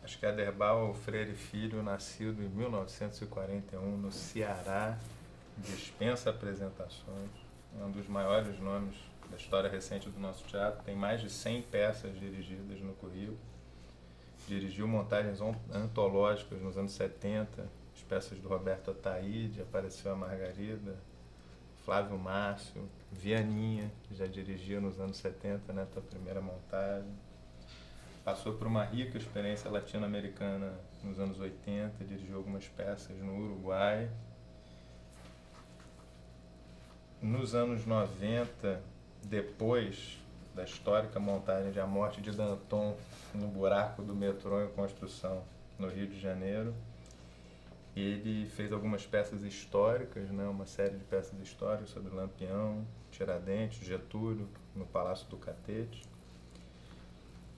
Acho que Aderbal Freire Filho, nascido em 1941 no Ceará, dispensa apresentações. É um dos maiores nomes da história recente do nosso teatro. Tem mais de 100 peças dirigidas no currículo. Dirigiu montagens antológicas nos anos 70, as peças do Roberto Ataíde, Apareceu a Margarida, Flávio Márcio, Vianinha, que já dirigia nos anos 70, né, a primeira montagem. Passou por uma rica experiência latino-americana nos anos 80, dirigiu algumas peças no Uruguai. Nos anos 90, depois da histórica montagem de A Morte de Danton no buraco do metrô em construção no Rio de Janeiro, ele fez algumas peças históricas, né, uma série de peças históricas sobre Lampião, Tiradentes, Getúlio, no Palácio do Catete.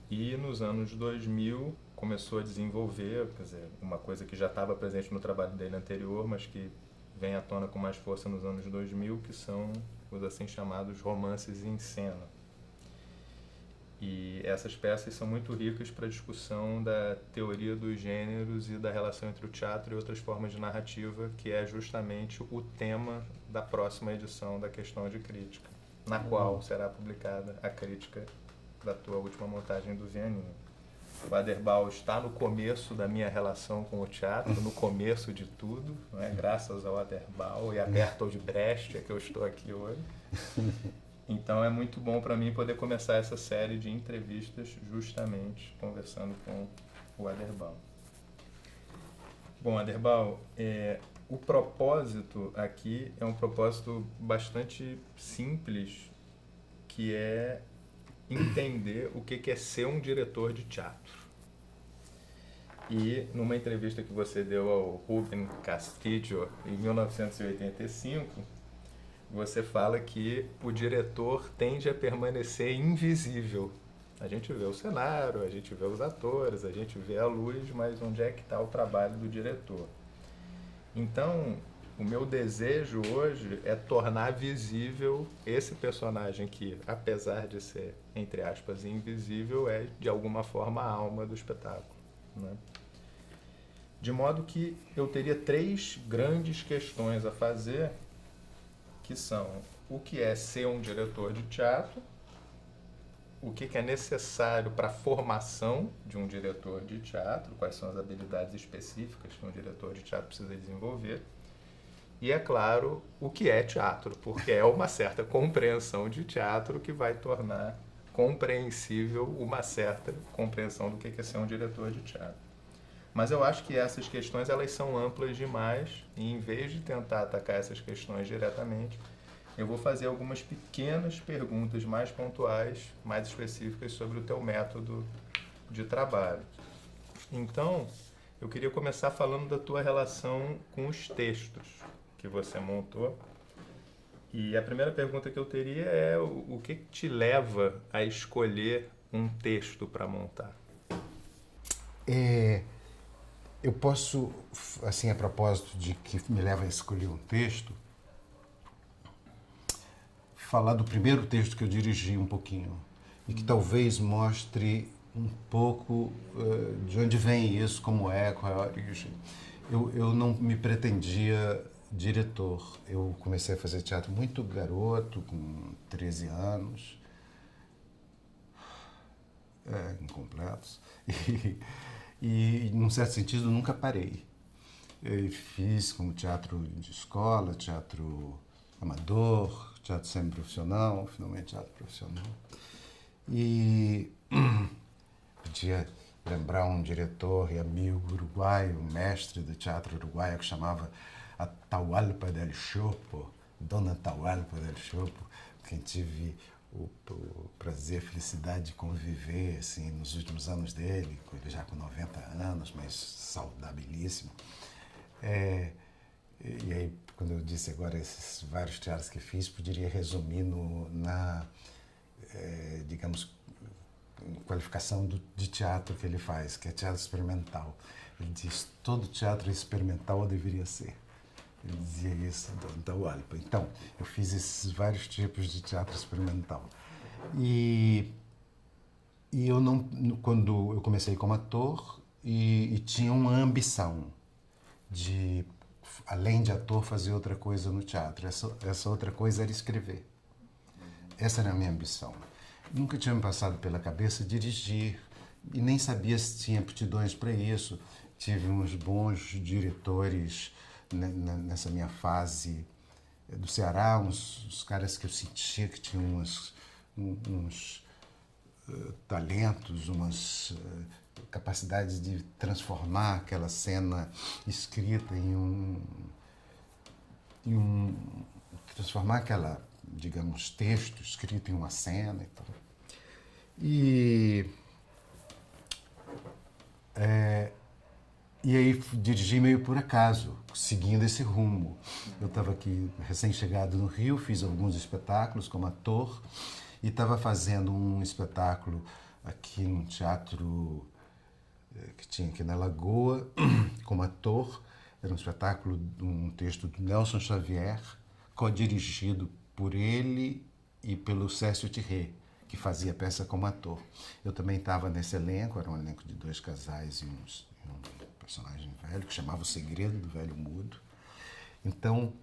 E nos anos 2000 começou a desenvolver, quer dizer, uma coisa que já estava presente no trabalho dele anterior, mas que vem à tona com mais força nos anos 2000, que são os assim chamados romances em cena. E essas peças são muito ricas para a discussão da teoria dos gêneros e da relação entre o teatro e outras formas de narrativa, que é justamente o tema da próxima edição da Questão de Crítica, na qual será publicada a crítica da tua última montagem do Vianinho. O Aderbal está no começo da minha relação com o teatro, no começo de tudo, não é? Graças ao Aderbal e a Bertold Brecht é que eu estou aqui hoje. Então é muito bom para mim poder começar essa série de entrevistas justamente conversando com o Aderbal. Bom, Aderbal, o propósito aqui é um propósito bastante simples, que é entender o que é ser um diretor de teatro. E numa entrevista que você deu ao Rubén Castillo em 1985, você fala que o diretor tende a permanecer invisível. A gente vê o cenário, a gente vê os atores, a gente vê a luz, mas onde é que está o trabalho do diretor? Então, o meu desejo hoje é tornar visível esse personagem que, apesar de ser, entre aspas, invisível, é de alguma forma a alma do espetáculo, né? De modo que eu teria 3 grandes questões a fazer, que são o que é ser um diretor de teatro, o que é necessário para a formação de um diretor de teatro, quais são as habilidades específicas que um diretor de teatro precisa desenvolver, e, é claro, o que é teatro, porque é uma certa compreensão de teatro que vai tornar compreensível uma certa compreensão do que é ser um diretor de teatro. Mas eu acho que essas questões elas são amplas demais e, em vez de tentar atacar essas questões diretamente, eu vou fazer algumas pequenas perguntas mais pontuais, mais específicas sobre o teu método de trabalho. Então, eu queria começar falando da tua relação com os textos que você montou. E a primeira pergunta que eu teria é o que te leva a escolher um texto para montar? Eu posso, assim, a propósito de que me leva a escolher um texto, falar do primeiro texto que eu dirigi um pouquinho e que talvez mostre um pouco de onde vem isso, como é, qual é a origem. Eu não me pretendia diretor. Eu comecei a fazer teatro muito garoto, com 13 anos, incompletos, e num certo sentido, nunca parei. Eu fiz como teatro de escola, teatro amador, teatro semi-profissional, finalmente teatro profissional. E podia lembrar um diretor e amigo uruguaio, mestre do teatro uruguaio, que chamava Atahualpa del Chopo, Dona Atahualpa del Chopo, quem tive o prazer, a felicidade de conviver assim, nos últimos anos dele, ele já com 90 anos, mas saudabilíssimo. E aí, quando eu disse agora esses vários teatros que fiz, poderia resumir digamos, qualificação de teatro que ele faz, que é teatro experimental. Ele diz, todo teatro experimental deveria ser. Ele dizia isso da Atahualpa. Então, eu fiz esses vários tipos de teatro experimental. E eu não, quando eu comecei como ator, e tinha uma ambição de, além de ator, fazer outra coisa no teatro. Essa outra coisa era escrever. Essa era a minha ambição. Nunca tinha me passado pela cabeça dirigir e nem sabia se tinha aptidões para isso. Tive uns bons diretores nessa minha fase do Ceará, uns caras que eu sentia que tinham uns talentos, umas capacidades de transformar aquela cena escrita transformar aquela, digamos, texto escrito em uma cena e tal. E aí dirigi meio por acaso, seguindo esse rumo. Eu estava aqui recém-chegado no Rio, fiz alguns espetáculos como ator e estava fazendo um espetáculo aqui num teatro que tinha aqui na Lagoa, como ator. Era um espetáculo, um texto do Nelson Xavier, co-dirigido por ele e pelo Cécio Thierry, que fazia a peça como ator. Eu também estava nesse elenco, era um elenco de 2 casais e um personagem velho, que chamava O Segredo do Velho Mudo. Então,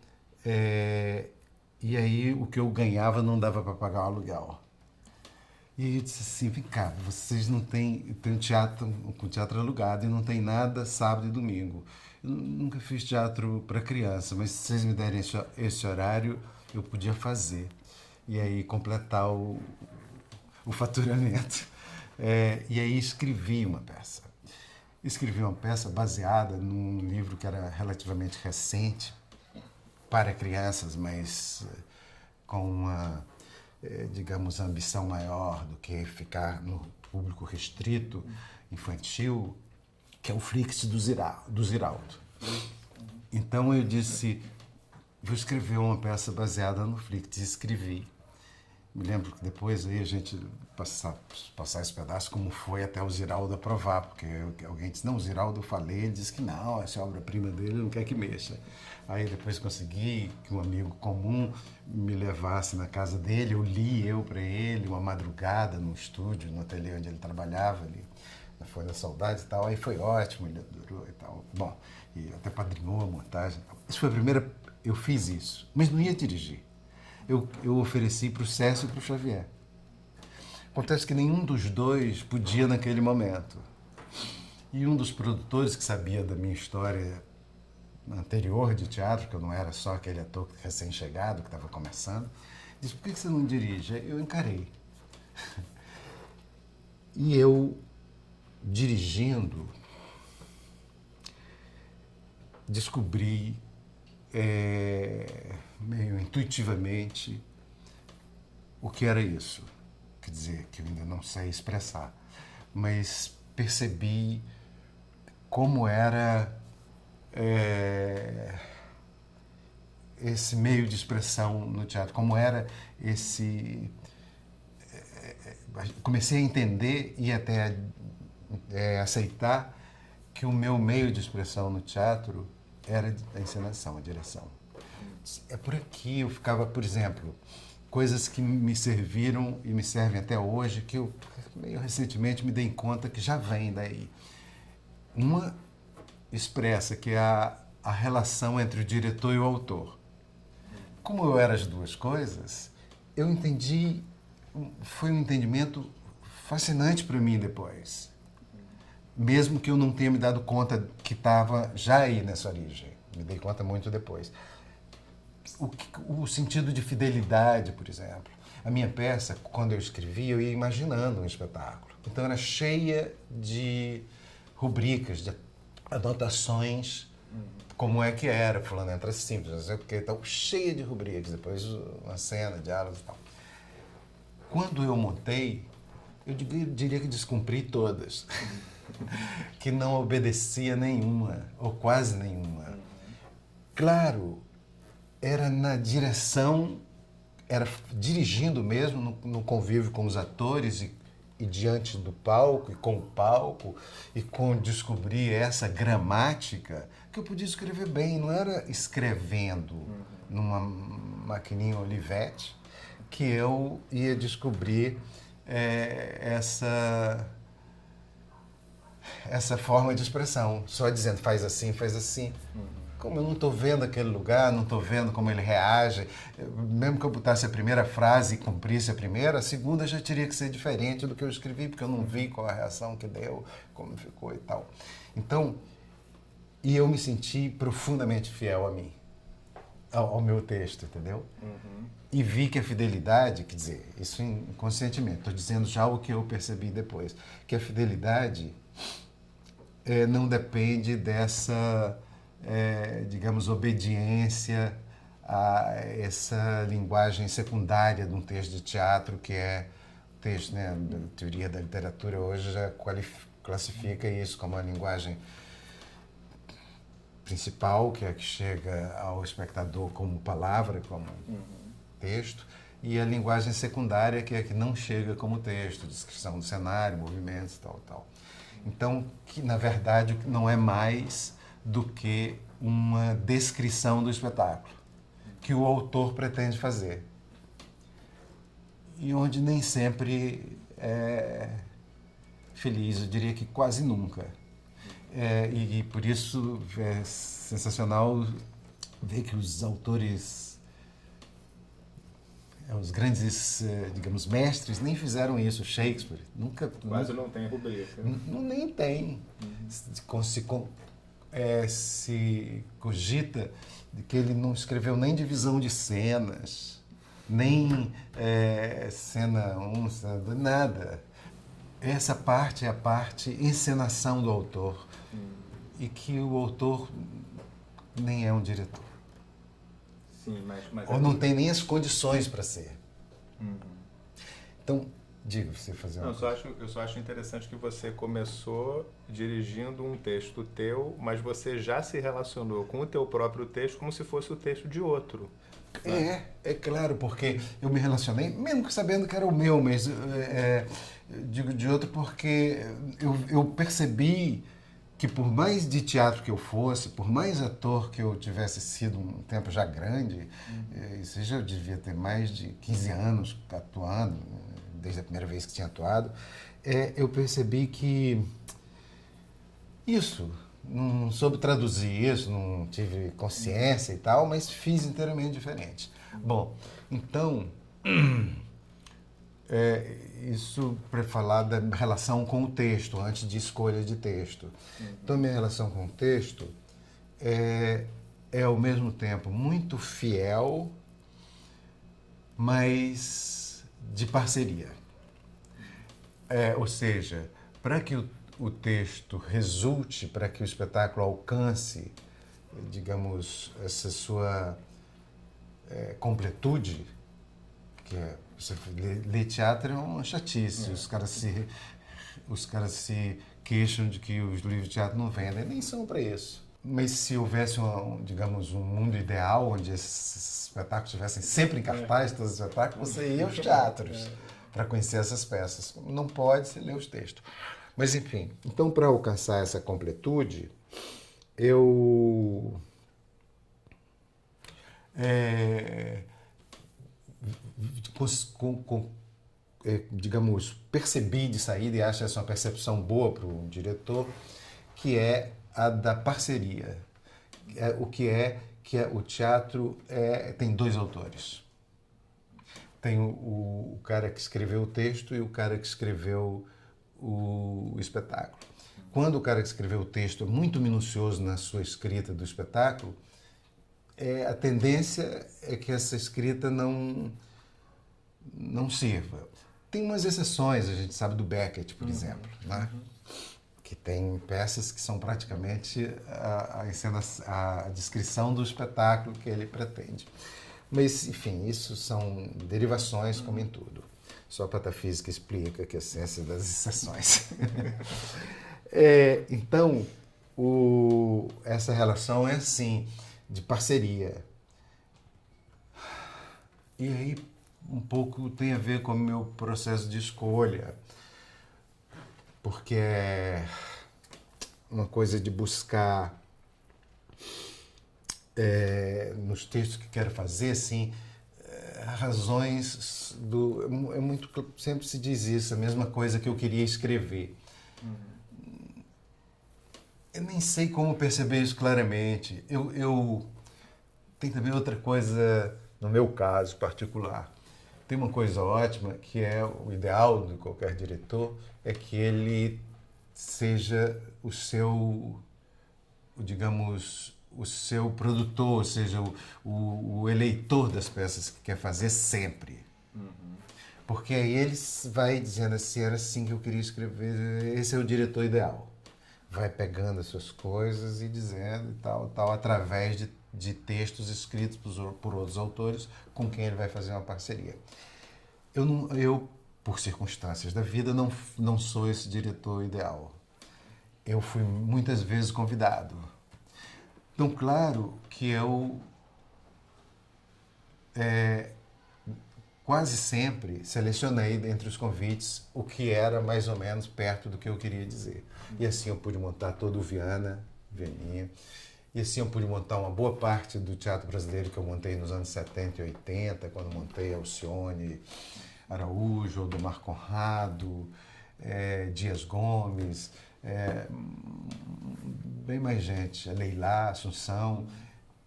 e aí o que eu ganhava não dava para pagar o aluguel. E eu disse assim, vem cá, vocês não têm, tem um teatro alugado e não tem nada sábado e domingo. Eu nunca fiz teatro para criança, mas se vocês me derem esse horário, eu podia fazer. E aí completar o faturamento. E aí escrevi uma peça. Escrevi uma peça baseada num livro que era relativamente recente, para crianças, mas com uma, digamos, ambição maior do que ficar no público restrito, infantil, que é o Flix do Ziraldo. Então eu disse, vou escrever uma peça baseada no Flix, e escrevi. Me lembro que depois aí a gente passar esse pedaço, como foi até o Ziraldo aprovar, porque alguém disse, não, o Ziraldo eu falei, ele disse que não, essa é obra-prima dele, não quer que mexa. Aí depois consegui que um amigo comum me levasse na casa dele, eu li para ele, uma madrugada no estúdio, no ateliê onde ele trabalhava, ali na Folha da Saudade e tal, aí foi ótimo, ele adorou e tal. Bom, e até padrinhou a montagem. Isso foi a primeira, eu fiz isso, mas não ia dirigir. Eu ofereci para o Cécio e para o Xavier. Acontece que nenhum dos dois podia naquele momento. E um dos produtores que sabia da minha história anterior de teatro, que eu não era só aquele ator recém-chegado, que estava começando, disse, por que você não dirige? Eu encarei. E eu, dirigindo, descobri meio intuitivamente o que era isso. Quer dizer, que eu ainda não sei expressar, mas percebi como era esse meio de expressão no teatro, como era esse... Comecei a entender e até aceitar que o meu meio de expressão no teatro era a encenação, a direção. É por aqui, eu ficava, por exemplo, coisas que me serviram e me servem até hoje, que eu meio recentemente me dei conta que já vem daí. Uma expressa, que é a relação entre o diretor e o autor. Como eu era as duas coisas, eu entendi, foi um entendimento fascinante para mim depois. Mesmo que eu não tenha me dado conta que estava já aí nessa origem. Me dei conta muito depois. O sentido de fidelidade, por exemplo. A minha peça, quando eu escrevi, eu ia imaginando um espetáculo. Então era cheia de rubricas, de anotações, como é que era, fulano entra simples, não sei porque, então, cheia de rubricas, depois uma cena, diálogos e tal. Quando eu montei, eu diria que descumpri todas. Que não obedecia nenhuma, ou quase nenhuma. Claro, era na direção, era dirigindo mesmo, no convívio com os atores e diante do palco, e com o palco, e com descobrir essa gramática, que eu podia escrever bem, não era escrevendo numa maquininha Olivetti, que eu ia descobrir essa forma de expressão, só dizendo faz assim, faz assim. Como eu não estou vendo aquele lugar, não estou vendo como ele reage, mesmo que eu botasse a primeira frase e cumprisse a segunda já teria que ser diferente do que eu escrevi, porque eu não vi qual a reação que deu, como ficou e tal. Então, e eu me senti profundamente fiel a mim, ao meu texto, entendeu? E vi que a fidelidade, quer dizer, isso inconscientemente, estou dizendo já o que eu percebi depois, que a fidelidade não depende dessa, digamos, obediência a essa linguagem secundária de um texto de teatro, que é o texto, né, da teoria da literatura hoje já classifica isso como a linguagem principal, que é a que chega ao espectador como palavra, como texto, e a linguagem secundária, que é a que não chega como texto, descrição do cenário, movimentos, tal, tal. Então, que na verdade não é mais do que uma descrição do espetáculo que o autor pretende fazer. E onde nem sempre é feliz, eu diria que quase nunca. E por isso é sensacional ver que os autores, os grandes, digamos, mestres, nem fizeram isso. Shakespeare nunca... Quase não tem rubrica. Nem tem. Se cogita de que ele não escreveu nem divisão de cenas, nem cena 1, nada. Essa parte é a parte encenação do autor. E que o autor nem é um diretor. Sim, mas ou não tem nem as condições para ser. Então, diga, você fazer uma coisa. Eu só acho interessante que você começou dirigindo um texto teu, mas você já se relacionou com o teu próprio texto como se fosse o texto de outro. É claro, porque eu me relacionei, mesmo que sabendo que era o meu, mas digo de outro porque eu percebi que por mais de teatro que eu fosse, por mais ator que eu tivesse sido um tempo já grande, isso já eu devia ter mais de 15 anos atuando, desde a primeira vez que tinha atuado, eu percebi que isso, não soube traduzir isso, não tive consciência e tal, mas fiz inteiramente diferente. Bom, então, isso para falar da relação com o texto, antes de escolha de texto. Então, minha relação com o texto é ao mesmo tempo muito fiel, mas de parceria. Ou seja, para que o texto resulte, para que o espetáculo alcance, digamos, essa sua completude, que você ler teatro é uma chatice, os caras se queixam de que os livros de teatro não vendem, nem são para isso. Mas se houvesse, digamos, um mundo ideal, onde esses espetáculos estivessem sempre em cartaz, todos os espetáculos, você ia aos teatros para conhecer essas peças. Não pode, você lê os textos. Mas, enfim, então, para alcançar essa completude, eu digamos, percebi de saída, e acho essa uma percepção boa para o diretor, que é a da parceria. O que o teatro tem dois autores. Tem o cara que escreveu o texto e o cara que escreveu o espetáculo. Quando o cara que escreveu o texto é muito minucioso na sua escrita do espetáculo, a tendência é que essa escrita não sirva. Tem umas exceções, a gente sabe do Beckett, por exemplo, né? Que tem peças que são praticamente a descrição do espetáculo que ele pretende. Mas, enfim, isso são derivações, como em tudo. Só a patafísica explica que a ciência das exceções. Então, essa relação é assim, de parceria. E aí, um pouco tem a ver com o meu processo de escolha, porque é uma coisa de buscar nos textos que quero fazer, assim, razões sempre se diz isso, a mesma coisa que eu queria escrever. Eu nem sei como perceber isso claramente. Tem também outra coisa, no meu caso particular. Tem uma coisa ótima, que é o ideal de qualquer diretor, é que ele seja digamos, o seu produtor, ou seja, o eleitor das peças que quer fazer sempre. Porque aí ele vai dizendo assim, era assim que eu queria escrever, esse é o diretor ideal. Vai pegando as suas coisas e dizendo e tal, através de textos escritos por outros autores com quem ele vai fazer uma parceria. Eu, por circunstâncias da vida, não sou esse diretor ideal. Eu fui muitas vezes convidado. Então, claro que eu quase sempre selecionei dentre os convites o que era mais ou menos perto do que eu queria dizer. E assim eu pude montar todo o Vianinha. E assim eu pude montar uma boa parte do teatro brasileiro que eu montei nos anos 70 e 80, quando montei Alcione Araújo, Odomar Conrado, Dias Gomes, bem mais gente, a Leilá, Assunção,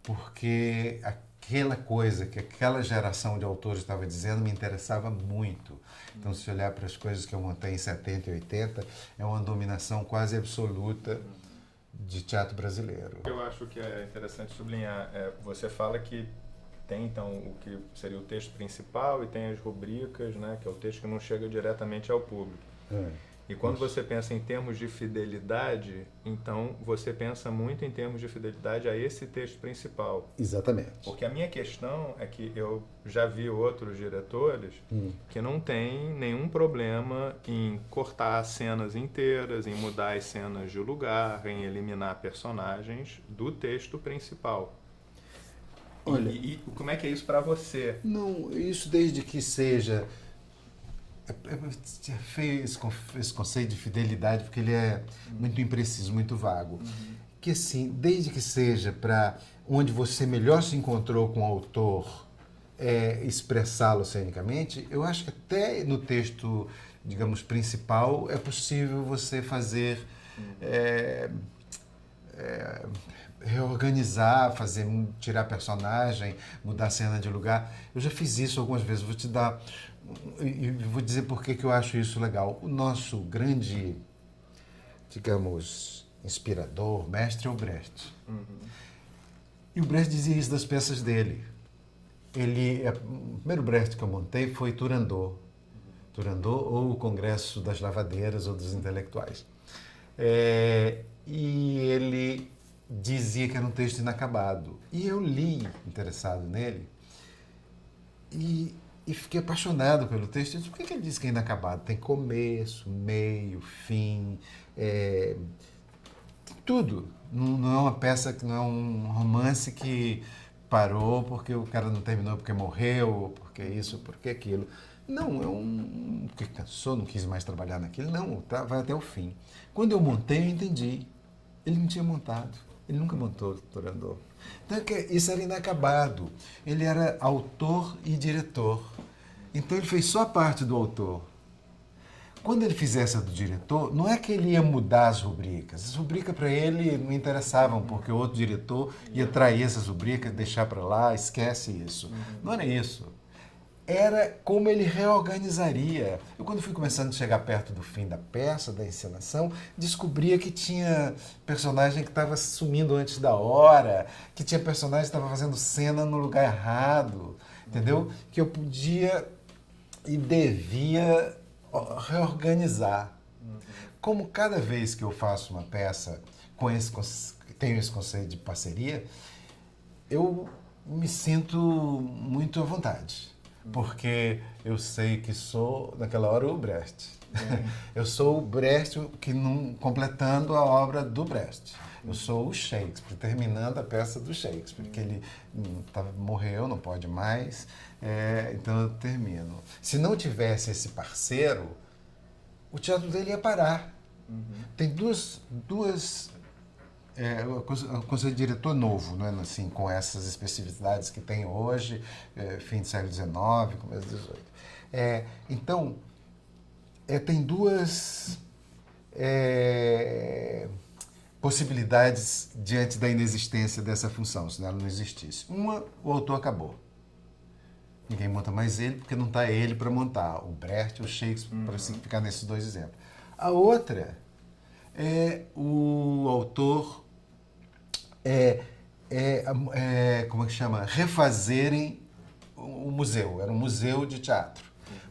porque aquela coisa que aquela geração de autores estava dizendo me interessava muito. Então, se olhar para as coisas que eu montei em 70 e 80, é uma dominação quase absoluta de teatro brasileiro. Eu acho que é interessante sublinhar, você fala que tem então o que seria o texto principal e tem as rubricas, né, que é o texto que não chega diretamente ao público. E quando você pensa em termos de fidelidade, então você pensa muito em termos de fidelidade a esse texto principal. Exatamente. Porque a minha questão é que eu já vi outros diretores que não têm nenhum problema em cortar cenas inteiras, em mudar as cenas de lugar, em eliminar personagens do texto principal. Olha, E como é que é isso para você? Não, isso desde que seja... É feio esse conceito de fidelidade, porque ele é muito impreciso, muito vago. Que assim, desde que seja para onde você melhor se encontrou com o autor, expressá-lo cenicamente, eu acho que até no texto, digamos, principal, é possível você fazer... reorganizar, tirar personagem, mudar cena de lugar. Eu já fiz isso algumas vezes. Vou te dar e vou dizer por que eu acho isso legal. O nosso grande, digamos, inspirador, mestre é o Brecht. E o Brecht dizia isso das peças dele. O primeiro Brecht que eu montei foi Turandot. Turandot ou o Congresso das Lavadeiras ou dos Intelectuais. E ele dizia que era um texto inacabado. E eu li, interessado nele, e fiquei apaixonado pelo texto. Eu disse, por que ele diz que é inacabado? Tem começo, meio, fim, tudo. Não é uma peça, não é um romance que parou porque o cara não terminou porque morreu, porque isso, porque aquilo. Não, porque cansou, não quis mais trabalhar naquilo. Não, vai até o fim. Quando eu montei, eu entendi. Ele não tinha montado. Ele nunca montou Turandot. Então, isso era inacabado. Ele era autor e diretor. Então, ele fez só a parte do autor. Quando ele fizesse a do diretor, não é que ele ia mudar as rubricas. As rubricas para ele não interessavam, porque o outro diretor ia trair essas rubricas, deixar para lá, esquece isso. Não era isso. Era como ele reorganizaria. Eu, quando fui começando a chegar perto do fim da peça, da encenação, descobria que tinha personagem que estava sumindo antes da hora, que tinha personagem que estava fazendo cena no lugar errado, entendeu? Que eu podia e devia reorganizar. Como cada vez que eu faço uma peça tenho esse conceito de parceria, eu me sinto muito à vontade. Porque eu sei que sou, naquela hora, o Brecht. Eu sou o Brecht completando a obra do Brecht. Eu sou o Shakespeare, terminando a peça do Shakespeare, que ele morreu, não pode mais, então eu termino. Se não tivesse esse parceiro, o teatro dele ia parar. Tem duas o conselho de diretor novo, né? Assim, com essas especificidades que tem hoje, fim do século XIX, começo do XVIII. Então, tem duas possibilidades diante da inexistência dessa função, se ela não existisse. Uma, o autor acabou. Ninguém monta mais ele, porque não está ele para montar. O Brecht ou o Shakespeare, para ficar nesses dois exemplos. A outra é o autor como é que chama? Refazerem o museu. Era um museu de teatro.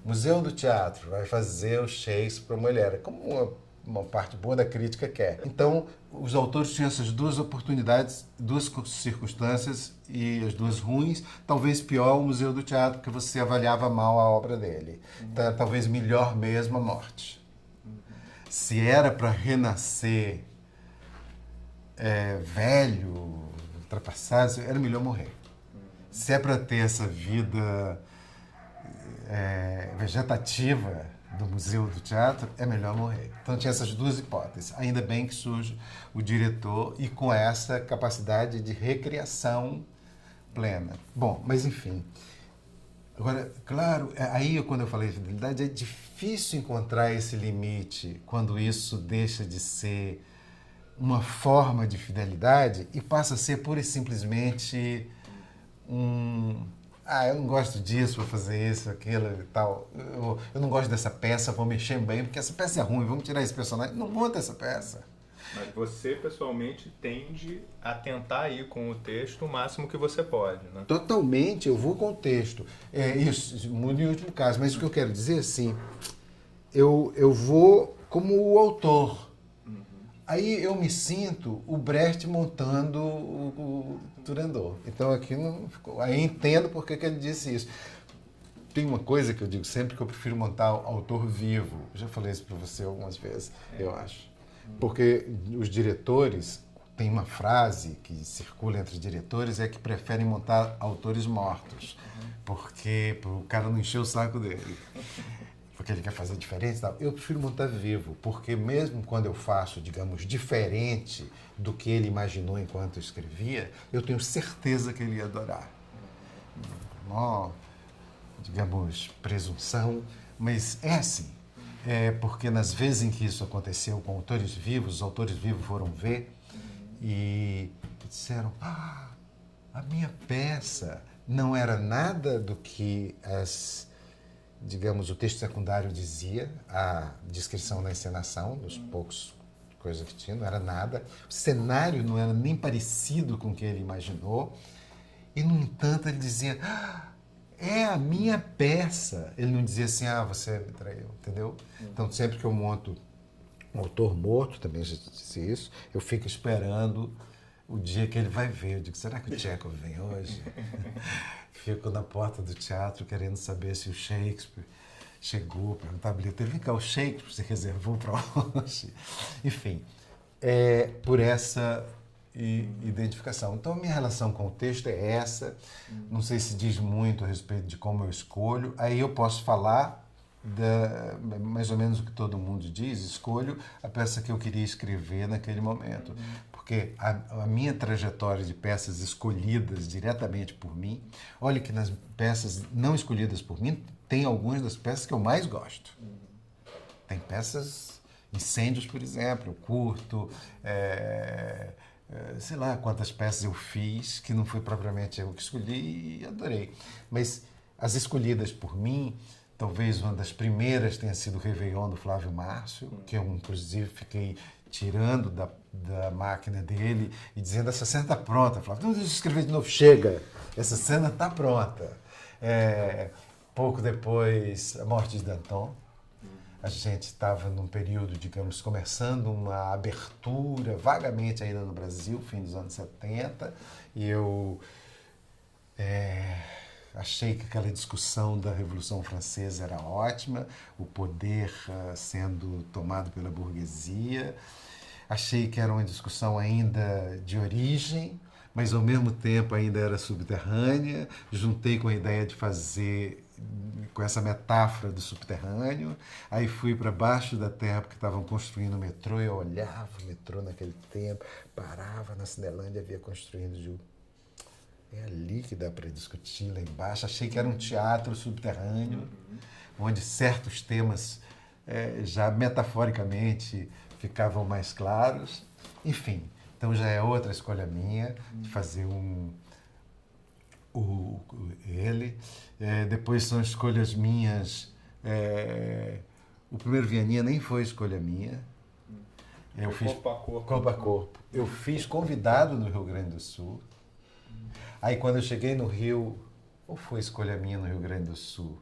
O Museu do Teatro vai fazer o Shakespeare para mulher. Como uma parte boa da crítica quer. Então, os autores tinham essas duas oportunidades, duas circunstâncias, e as duas ruins. Talvez pior o Museu do Teatro, porque você avaliava mal a obra dele. Então, talvez melhor mesmo a morte. Se era para renascer velho, ultrapassado, era melhor morrer. Se é para ter essa vida vegetativa do Museu do Teatro, é melhor morrer. Então tinha essas duas hipóteses. Ainda bem que surge o diretor e com essa capacidade de recriação plena. Bom, mas enfim. Agora, claro, aí quando eu falei de fidelidade, é difícil encontrar esse limite quando isso deixa de ser uma forma de fidelidade e passa a ser pura e simplesmente eu não gosto disso, vou fazer isso, aquilo e tal. Eu não gosto dessa peça, vou mexer bem, porque essa peça é ruim, vamos tirar esse personagem. Não monta essa peça. Mas você, pessoalmente, tende a tentar ir com o texto o máximo que você pode, né? Totalmente, eu vou com o texto. Isso, muito em último caso. Mas o que eu quero dizer, assim, eu vou como o autor. Aí eu me sinto o Brecht montando o Turandot. Então aqui não ficou. Aí entendo por que ele disse isso. Tem uma coisa que eu digo sempre, que eu prefiro montar o autor vivo. Eu já falei isso para você algumas vezes, eu acho. Porque os diretores, tem uma frase que circula entre os diretores, é que preferem montar autores mortos. Porque o cara não encheu o saco dele. Porque ele quer fazer diferente e tal. Eu prefiro montar vivo, porque mesmo quando eu faço, digamos, diferente do que ele imaginou enquanto eu escrevia, eu tenho certeza que ele ia adorar. Digamos, presunção, mas é assim. Porque nas vezes em que isso aconteceu com autores vivos, os autores vivos foram ver e disseram: a minha peça não era nada do que digamos, o texto secundário dizia, a descrição da encenação, dos poucos coisas que tinha, não era nada. O cenário não era nem parecido com o que ele imaginou. E, no entanto, ele dizia: é a minha peça. Ele não dizia assim: você me traiu, entendeu? Então, sempre que eu monto um autor morto, também já disse isso, eu fico esperando o dia que ele vai ver. Eu digo: será que o Tchekhov vem hoje? Fico na porta do teatro querendo saber se o Shakespeare chegou, perguntar a bilheteria: vem cá, o Shakespeare você reservou para hoje? Enfim, por essa identificação. Então, a minha relação com o texto é essa. Não sei se diz muito a respeito de como eu escolho. Aí eu posso falar mais ou menos o que todo mundo diz. Escolho a peça que eu queria escrever naquele momento. Porque a minha trajetória de peças escolhidas diretamente por mim, olha que nas peças não escolhidas por mim, tem algumas das peças que eu mais gosto. Tem peças, Incêndios, por exemplo, eu curto, sei lá quantas peças eu fiz, que não foi propriamente eu que escolhi e adorei. Mas as escolhidas por mim, talvez uma das primeiras tenha sido o Réveillon do Flávio Márcio, que eu inclusive fiquei tirando da máquina dele e dizendo: essa cena está pronta. Flávio, não, deixa eu escrever de novo. Chega, essa cena está pronta. Pouco depois, a morte de Danton. A gente estava num período, digamos, começando uma abertura vagamente ainda no Brasil, fim dos anos 70, e eu achei que aquela discussão da Revolução Francesa era ótima, o poder sendo tomado pela burguesia. Achei que era uma discussão ainda de origem, mas ao mesmo tempo ainda era subterrânea. Juntei com a ideia de fazer com essa metáfora do subterrâneo. Aí fui para baixo da terra, porque estavam construindo o metrô, e eu olhava o metrô naquele tempo, parava na Cinelândia, havia construindo. É ali que dá para discutir, lá embaixo. Achei que era um teatro subterrâneo, onde certos temas já metaforicamente ficavam mais claros. Enfim, então já é outra escolha minha de fazer ele. Depois são escolhas minhas. O primeiro Vianinha nem foi escolha minha. Eu fiz corpo a corpo. Corpo a corpo. Eu fiz convidado no Rio Grande do Sul. Aí quando eu cheguei no Rio, ou foi escolha minha no Rio Grande do Sul?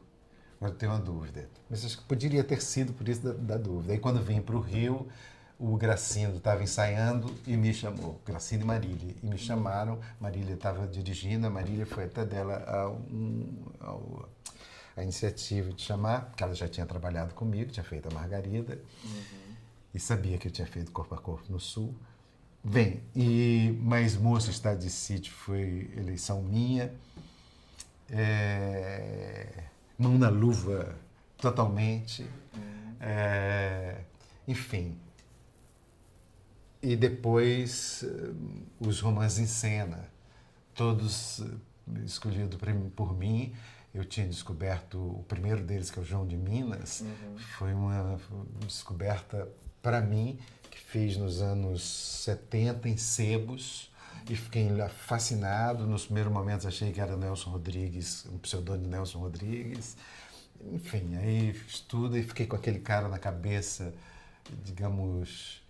Agora eu tenho uma dúvida. Mas acho que poderia ter sido por isso da dúvida. Aí quando vim para o Rio, o Gracindo estava ensaiando e me chamou. Gracindo e Marília. E me chamaram. Marília estava dirigindo. A Marília foi até dela a iniciativa de chamar, porque ela já tinha trabalhado comigo, tinha feito a Margarida. E sabia que eu tinha feito Corpo a Corpo no Sul. Bem, mas Moço Estado de Sítio foi eleição minha. Mão na luva totalmente. Enfim. E depois os romances em cena, todos escolhidos por mim. Eu tinha descoberto o primeiro deles, que é o João de Minas. Foi uma descoberta para mim, que fiz nos anos 70 em sebos, e fiquei fascinado. Nos primeiros momentos achei que era Nelson Rodrigues, um pseudônimo Nelson Rodrigues. Enfim, aí estudo e fiquei com aquele cara na cabeça, digamos,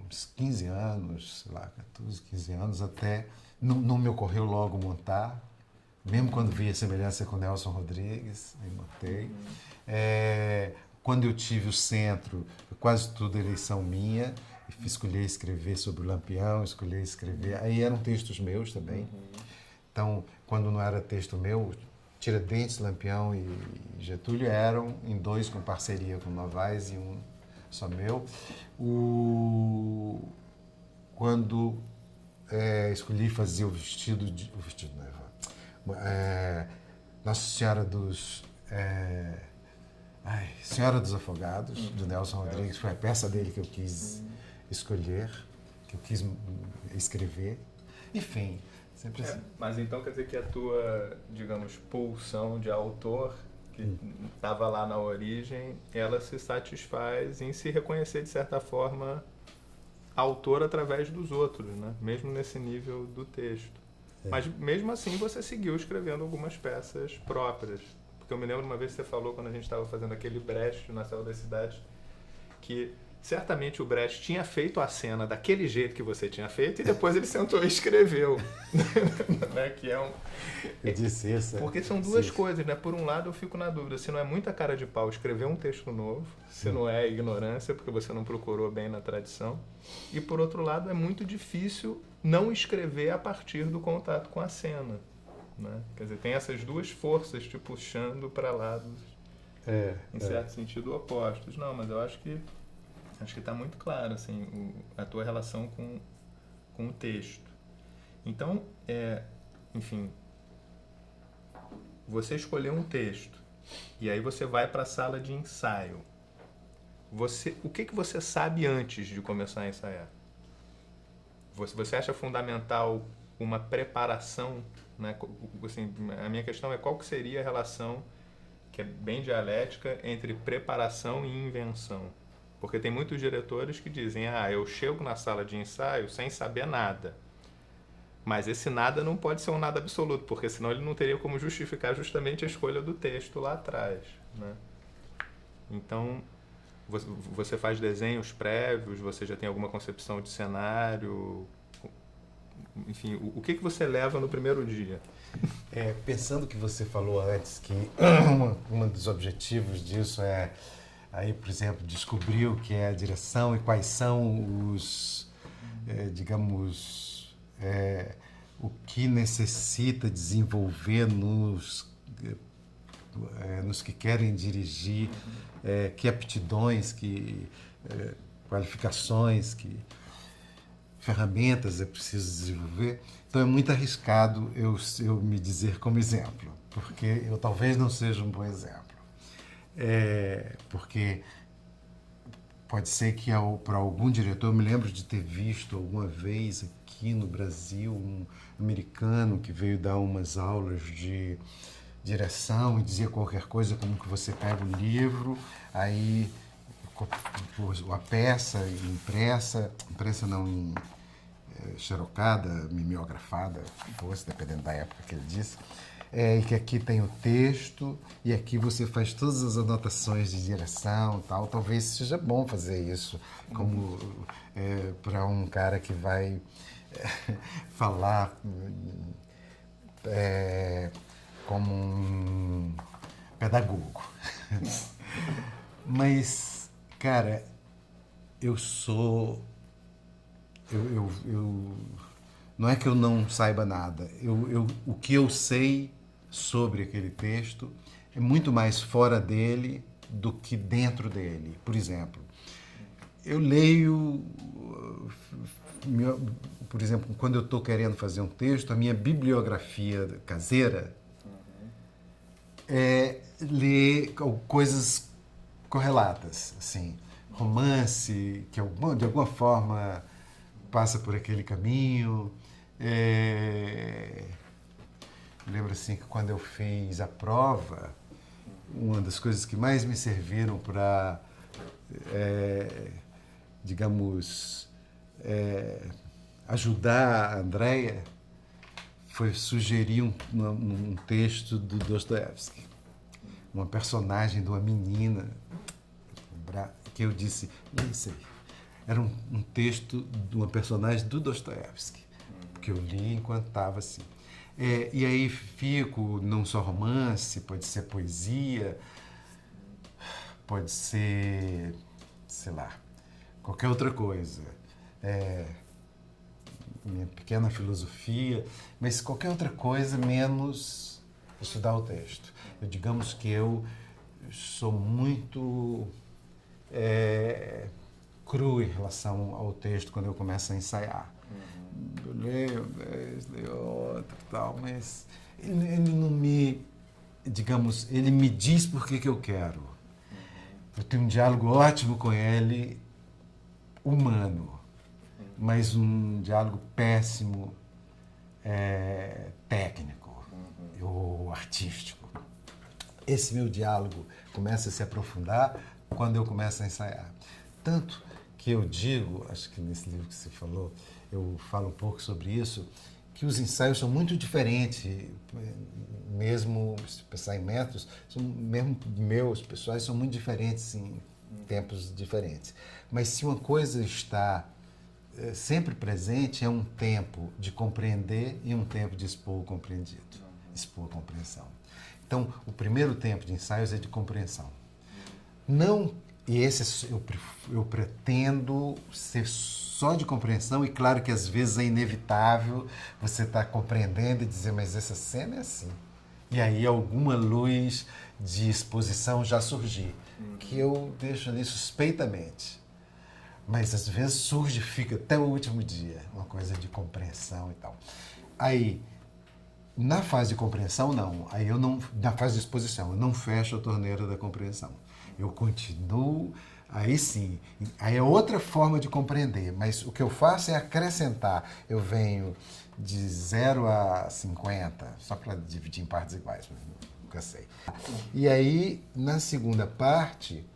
uns 15 anos, sei lá, 14, 15 anos, até não me ocorreu logo montar, mesmo quando vi a semelhança com Nelson Rodrigues, aí montei. Quando eu tive o centro, quase tudo eleição minha, escolhi escrever sobre o Lampião, escolhi escrever, aí eram textos meus também. Então, quando não era texto meu, Tiradentes, Lampião e Getúlio eram em dois com parceria com Novaes e um só meu. Quando escolhi fazer o vestido Nossa Senhora dos Senhora dos Afogados, do Nelson Rodrigues, foi a peça dele que eu quis escolher, que eu quis escrever. Enfim, sempre assim. Mas então quer dizer que a tua, digamos, pulsão de autor, que estava lá na origem, ela se satisfaz em se reconhecer, de certa forma, autor através dos outros, né? Mesmo nesse nível do texto. Mas mesmo assim você seguiu escrevendo algumas peças próprias. Porque eu me lembro uma vez que você falou, quando a gente estava fazendo aquele Brecht na Céu das Cidades, que certamente o Brecht tinha feito a cena daquele jeito que você tinha feito e depois ele sentou e escreveu. Né? Que eu disse isso. Porque são duas coisas, né? Por um lado eu fico na dúvida se não é muita cara de pau escrever um texto novo, se não é ignorância, porque você não procurou bem na tradição. E por outro lado é muito difícil não escrever a partir do contato com a cena. Né? Quer dizer, tem essas duas forças te puxando para lados, em certo sentido, opostos. Não, mas eu acho que está muito claro assim, a tua relação com o texto. Então, enfim, você escolheu um texto e aí você vai para a sala de ensaio. O que você sabe antes de começar a ensaiar? Você acha fundamental uma preparação, né? Assim, a minha questão é qual que seria a relação, que é bem dialética, entre preparação e invenção. Porque tem muitos diretores que dizem, eu chego na sala de ensaio sem saber nada. Mas esse nada não pode ser um nada absoluto, porque senão ele não teria como justificar justamente a escolha do texto lá atrás. Né? Então, você faz desenhos prévios, você já tem alguma concepção de cenário? Enfim, o que você leva no primeiro dia? Pensando que você falou antes que um dos objetivos disso aí, por exemplo, descobrir o que é a direção e quais são os, digamos, o que necessita desenvolver nos que querem dirigir, que aptidões, que qualificações, que ferramentas é preciso desenvolver. Então é muito arriscado eu me dizer como exemplo, porque eu talvez não seja um bom exemplo. Porque pode ser que para algum diretor, eu me lembro de ter visto alguma vez aqui no Brasil um americano que veio dar umas aulas de direção e dizia qualquer coisa como que você pega um livro, aí a peça impressa não, xerocada, mimeografada, fosse, dependendo da época que ele disse, e que aqui tem o texto e aqui você faz todas as anotações de direção e tal. Talvez seja bom fazer isso como para um cara que vai falar como um pedagogo. Mas, cara, eu não é que eu não saiba nada. O que eu sei sobre aquele texto é muito mais fora dele do que dentro dele. Por exemplo, eu leio, por exemplo, quando eu estou querendo fazer um texto, a minha bibliografia caseira é ler coisas correlatas, assim, romance, que de alguma forma passa por aquele caminho. Lembro assim que quando eu fiz a prova, uma das coisas que mais me serviram para, digamos, ajudar a Andréia foi sugerir um texto do Dostoiévski, uma personagem de uma menina, que eu disse, isso aí. Era um texto de uma personagem do Dostoiévski, que eu li enquanto estava assim. E aí fico, não só romance, pode ser poesia, pode ser, sei lá, qualquer outra coisa. Minha pequena filosofia, mas qualquer outra coisa menos estudar o texto. Digamos que eu sou muito cru em relação ao texto quando eu começo a ensaiar. Eu leio outro e tal, mas ele não me, digamos, ele me diz por que eu quero. Eu tenho um diálogo ótimo com ele, humano, mas um diálogo péssimo, técnico ou artístico. Esse meu diálogo começa a se aprofundar quando eu começo a ensaiar. Tanto que eu digo, acho que nesse livro que você falou, eu falo um pouco sobre isso, que os ensaios são muito diferentes, mesmo se pensar em métodos, mesmo meus pessoais são muito diferentes em tempos diferentes. Mas se uma coisa está sempre presente, é um tempo de compreender e um tempo de expor o compreendido, expor a compreensão. Então, o primeiro tempo de ensaios é de compreensão. Não, e esse eu pretendo ser só de compreensão, e claro que às vezes é inevitável você estar compreendendo e dizer, mas essa cena é assim. E aí alguma luz de exposição já surgir, que eu deixo ali suspeitamente. Mas às vezes surge, fica até o último dia, uma coisa de compreensão e tal. Aí, na fase de compreensão, não. Aí eu não, na fase de exposição, eu não fecho a torneira da compreensão. Eu continuo, aí sim. Aí é outra forma de compreender, mas o que eu faço é acrescentar. Eu venho de 0 a 50, só para dividir em partes iguais, nunca sei. E aí, na segunda parte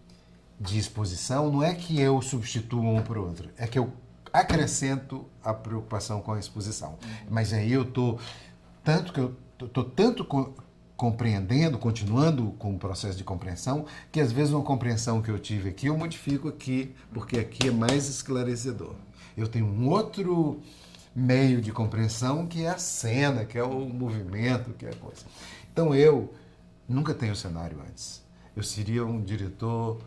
de exposição, não é que eu substituo um por outro, é que eu acrescento a preocupação com a exposição. Mas aí eu estou tanto compreendendo, continuando com o processo de compreensão, que às vezes uma compreensão que eu tive aqui, eu modifico aqui, porque aqui é mais esclarecedor. Eu tenho um outro meio de compreensão que é a cena, que é o movimento, que é a coisa. Então eu nunca tenho cenário antes. Eu seria um diretor...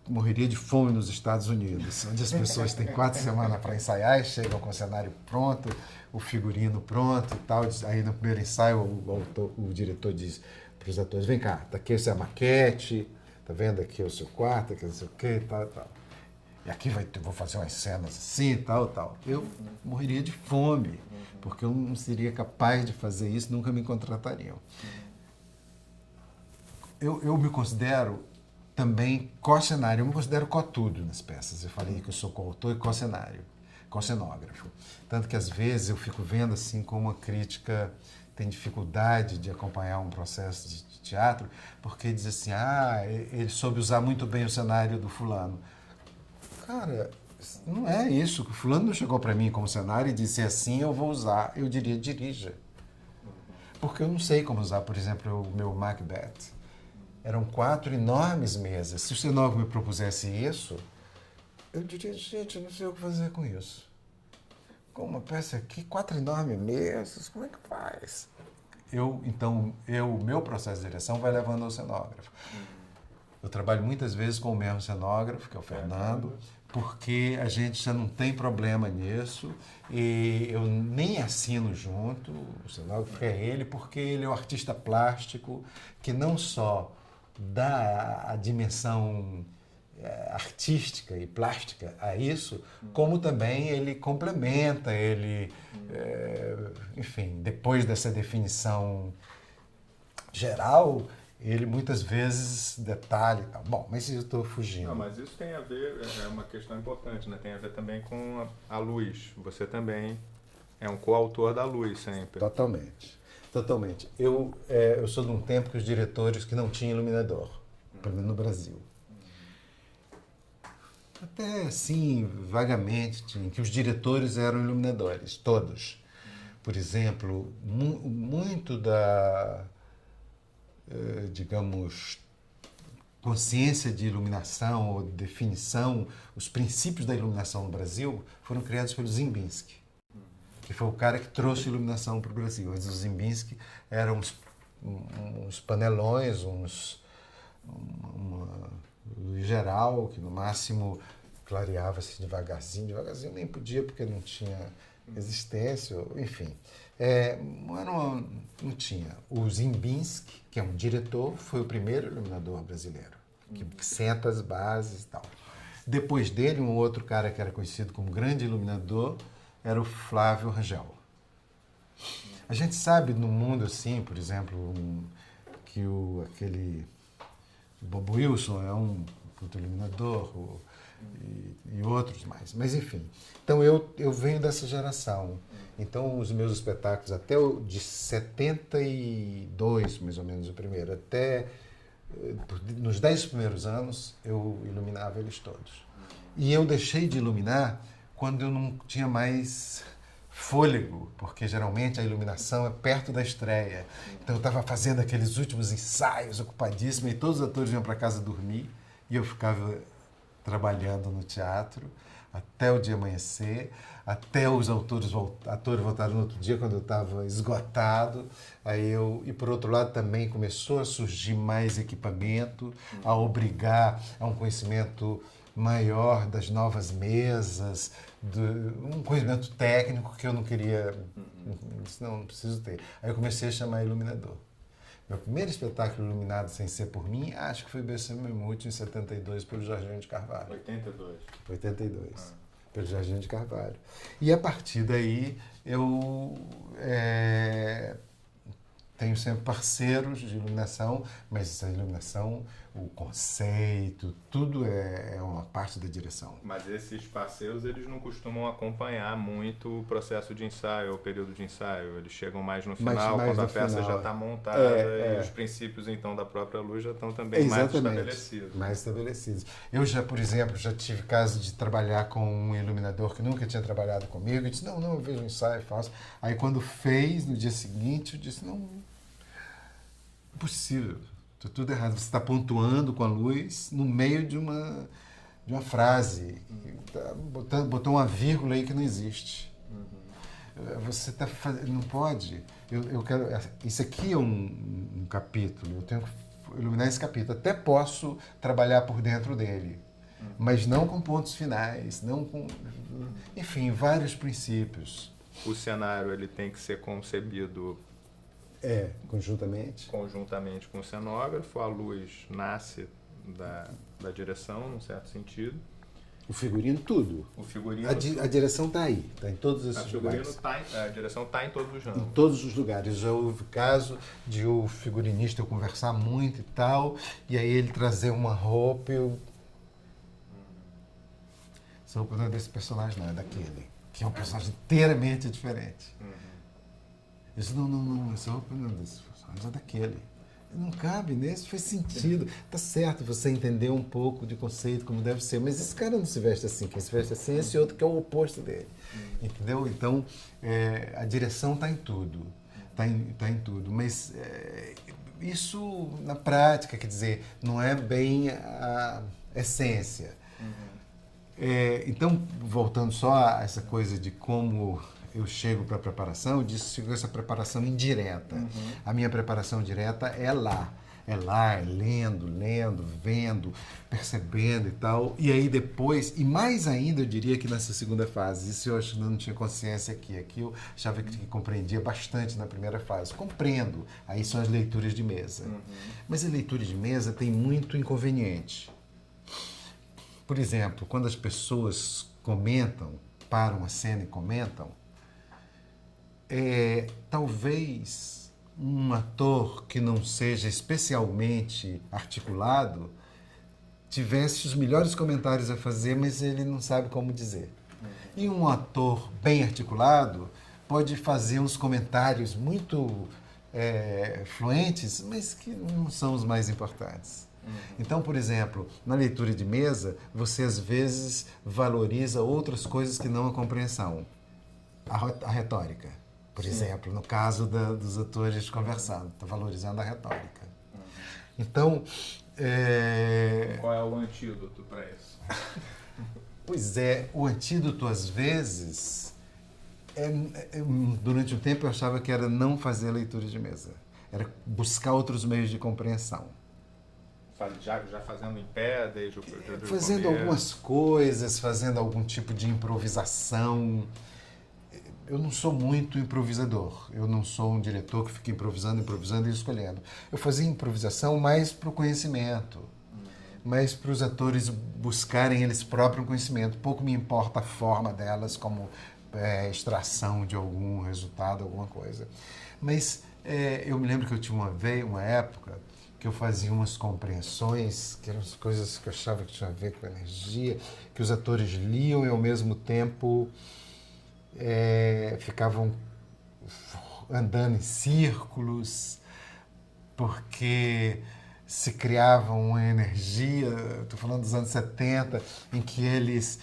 morreria de fome nos Estados Unidos, onde as pessoas têm 4 semanas para ensaiar e chegam com o cenário pronto, o figurino pronto e tal. Aí no primeiro ensaio o diretor diz para os atores, vem cá, daqui essa é a maquete, tá vendo? Aqui é o seu quarto, aqui é não sei o que, tal, tal. E aqui vou fazer umas cenas assim, tal, tal. Eu morreria de fome, porque eu não seria capaz de fazer isso, nunca me contratariam. Eu me considero também co-cenário, eu me considero co-tudo nas peças. Eu falei que eu sou co-autor e co-cenário, co-cenógrafo. Tanto que às vezes eu fico vendo assim com uma crítica tem dificuldade de acompanhar um processo de teatro, porque diz assim, ele soube usar muito bem o cenário do fulano. Cara, não é isso. O fulano não chegou para mim como cenário e disse assim eu vou usar. Eu diria, dirija. Porque eu não sei como usar, por exemplo, o meu Macbeth. Eram 4 enormes mesas. Se o cenógrafo me propusesse isso, eu diria, gente, eu não sei o que fazer com isso. Com uma peça aqui, 4 enormes mesas, como é que faz? Então, o meu processo de direção vai levando ao cenógrafo. Eu trabalho muitas vezes com o mesmo cenógrafo, que é o Fernando, porque a gente já não tem problema nisso e eu nem assino junto, o cenógrafo é ele, porque ele é um artista plástico que não só dá a dimensão artística e plástica a isso, como também ele complementa, enfim, depois dessa definição geral, ele muitas vezes detalha e tal. Bom, mas eu estou fugindo. Não, mas isso tem a ver, é uma questão importante, né? Tem a ver também com a luz. Você também é um coautor da luz sempre. Totalmente. Totalmente. Eu sou de um tempo que os diretores que não tinham iluminador, pelo menos no Brasil. Até assim, vagamente, tinha, que os diretores eram iluminadores, todos. Por exemplo, muito da, digamos, consciência de iluminação ou definição, os princípios da iluminação no Brasil foram criados pelo Ziembinski, que foi o cara que trouxe iluminação para o Brasil. Antes do Ziembinski eram uns panelões, luz geral, que no máximo clareava-se devagarzinho. Devagarzinho nem podia porque não tinha resistência, enfim. Não tinha. O Ziembinski, que é um diretor, foi o primeiro iluminador brasileiro, que senta as bases e tal. Depois dele, um outro cara que era conhecido como grande iluminador era o Flávio Rangel. A gente sabe no mundo assim, por exemplo, que aquele Bob Wilson é um puto iluminador e outros mais. Mas enfim, então eu venho dessa geração. Então os meus espetáculos até o de 72, mais ou menos o primeiro, até nos 10 primeiros anos eu iluminava eles todos. E eu deixei de iluminar quando eu não tinha mais fôlego, porque geralmente a iluminação é perto da estreia. Então eu estava fazendo aqueles últimos ensaios ocupadíssimo e todos os atores iam para casa dormir e eu ficava trabalhando no teatro até o dia amanhecer, até os atores voltarem no outro dia quando eu estava esgotado. E por outro lado também começou a surgir mais equipamento, a obrigar a um conhecimento maior das novas mesas, um conhecimento técnico que eu não queria, não preciso ter. Aí eu comecei a chamar iluminador. Meu primeiro espetáculo iluminado sem ser por mim, acho que foi BC Mamute em 72 pelo Jorginho de Carvalho. 82. Pelo Jorginho de Carvalho. E a partir daí eu tenho sempre parceiros de iluminação, mas essa iluminação, o conceito, tudo é uma parte da direção. Mas esses parceiros, eles não costumam acompanhar muito o processo de ensaio, o período de ensaio. Eles chegam mais no final, mais quando a no peça final, já está montada e os princípios, então, da própria luz já estão também mais estabelecidos. Mais estabelecidos. Eu já, por exemplo, já tive caso de trabalhar com um iluminador que nunca tinha trabalhado comigo e disse, não, eu vejo um ensaio, faço. Aí quando fez, no dia seguinte, eu disse, não, impossível, está tudo errado. Você está pontuando com a luz no meio de uma frase. Botou uma vírgula aí que não existe. Você está fazendo. Não pode. Eu quero. Isso aqui é um capítulo. Eu tenho que iluminar esse capítulo. Até posso trabalhar por dentro dele. Mas não com pontos finais, não com. Enfim, vários princípios. O cenário ele tem que ser concebido conjuntamente com o cenógrafo, a luz nasce da direção, num certo sentido. O figurino, tudo. O figurino... A direção está aí, está em todos esses lugares. A direção está em todos os ramos. Em todos os lugares. Já houve caso de o figurinista eu conversar muito e tal, e aí ele trazer uma roupa e eu... Essa roupa não é desse personagem, não, é daquele. Que é um personagem inteiramente diferente. disse, não, essa roupa não é desse personagem, é daquele. Não cabe nesse, faz sentido. Tá certo você entender um pouco de conceito, como deve ser, mas esse cara não se veste assim. Quem se veste assim é esse outro que é o oposto dele. Entendeu? Então, a direção está em tudo. Tá em tudo. Mas isso, na prática, quer dizer, não é bem a essência. Então, voltando só a essa coisa de como eu chego para a preparação, eu disse essa preparação indireta. A minha preparação direta é lá. É lendo, vendo, percebendo e tal. E aí depois, e mais ainda eu diria que nessa segunda fase, isso eu acho que eu não tinha consciência aqui eu achava que compreendia bastante na primeira fase. Compreendo, aí são as leituras de mesa. Mas a leitura de mesa tem muito inconveniente. Por exemplo, quando as pessoas comentam, param a cena e comentam, talvez um ator que não seja especialmente articulado tivesse os melhores comentários a fazer, mas ele não sabe como dizer. E um ator bem articulado pode fazer uns comentários muito fluentes, mas que não são os mais importantes. Então, por exemplo, na leitura de mesa, você às vezes valoriza outras coisas que não a compreensão. A retórica, por exemplo, no caso dos atores conversando, está valorizando a retórica. Então, qual é o antídoto para isso? Pois o antídoto às vezes, durante um tempo eu achava que era não fazer leitura de mesa, era buscar outros meios de compreensão. Já fazendo em pé, desde o fazendo começo. Algumas coisas, fazendo algum tipo de improvisação. Eu não sou muito improvisador. Eu não sou um diretor que fica improvisando e escolhendo. Eu fazia improvisação mais para o conhecimento, mais para os atores buscarem eles próprios conhecimento. Pouco me importa a forma delas, como extração de algum resultado, alguma coisa. Mas eu me lembro que eu tinha uma época que eu fazia umas compreensões, que eram as coisas que eu achava que tinha a ver com energia, que os atores liam e ao mesmo tempo ficavam andando em círculos, porque se criava uma energia, estou falando dos anos 70, em que eles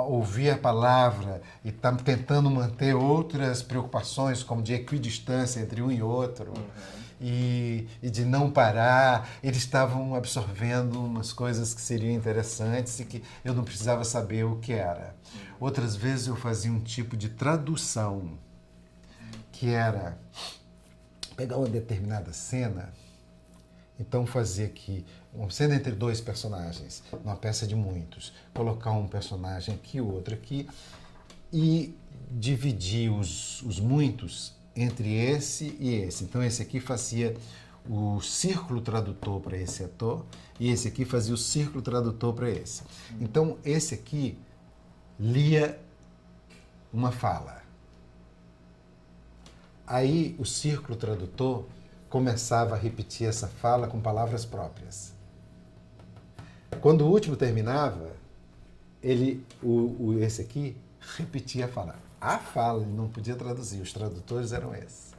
ouviam a palavra e estavam tentando manter outras preocupações, como de equidistância entre um e outro. E de não parar, eles estavam absorvendo umas coisas que seriam interessantes e que eu não precisava saber o que era. Outras vezes eu fazia um tipo de tradução, que era pegar uma determinada cena, então fazer aqui uma cena entre dois personagens, numa peça de muitos, colocar um personagem aqui, outro aqui, e dividir os muitos entre esse e esse. Então esse aqui fazia o círculo tradutor para esse ator e esse aqui fazia o círculo tradutor para esse. Então esse aqui lia uma fala. Aí o círculo tradutor começava a repetir essa fala com palavras próprias. Quando o último terminava, esse aqui repetia a fala. A fala, ele não podia traduzir, os tradutores eram esses.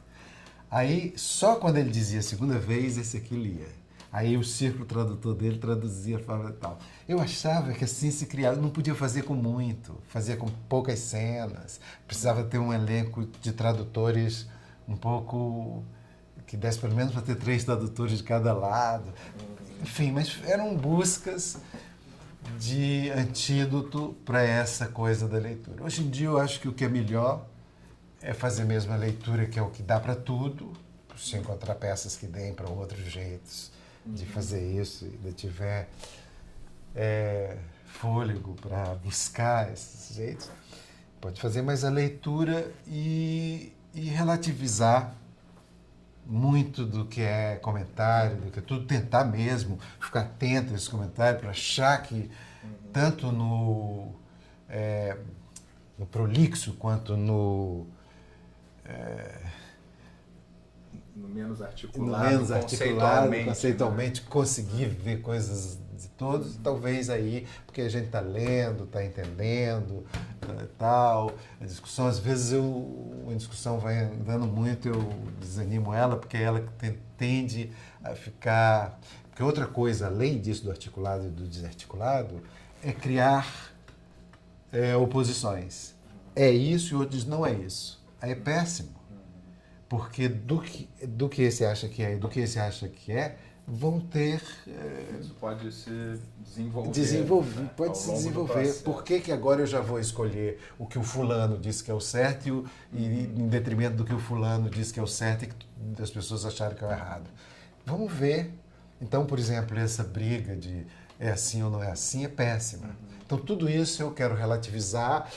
Aí, só quando ele dizia a segunda vez, esse aqui lia. Aí o círculo tradutor dele traduzia a fala e tal. Eu achava que assim se criava, não podia fazer com muito, fazia com poucas cenas, precisava ter um elenco de tradutores um pouco, que desse pelo menos para ter 3 tradutores de cada lado. Enfim, mas eram buscas de antídoto para essa coisa da leitura. Hoje em dia eu acho que o que é melhor é fazer mesmo a leitura, que é o que dá para tudo, se encontrar peças que deem para outros jeitos de fazer isso, e tiver fôlego para buscar esses jeitos, pode fazer mais a leitura e relativizar muito do que é comentário, do que é tudo, tentar mesmo ficar atento a esse comentário para achar que tanto no prolixo quanto no menos articulado, conceitualmente conseguir ver coisas de todos, talvez aí, porque a gente está lendo, está entendendo, e tal. A discussão, às vezes, a discussão vai andando muito, eu desanimo ela, porque ela tende a ficar... Porque outra coisa, além disso do articulado e do desarticulado, é criar oposições. É isso e outros não é isso. Aí é péssimo. Porque do que esse acha que é e do que esse acha que é, vão ter... Isso pode se desenvolver. Né? Pode se desenvolver. Por que agora eu já vou escolher o que o fulano disse que é o certo e em detrimento do que o fulano disse que é o certo e que as pessoas acharam que é o errado? Vamos ver. Então, por exemplo, essa briga de é assim ou não é assim é péssima. Então, tudo isso eu quero relativizar,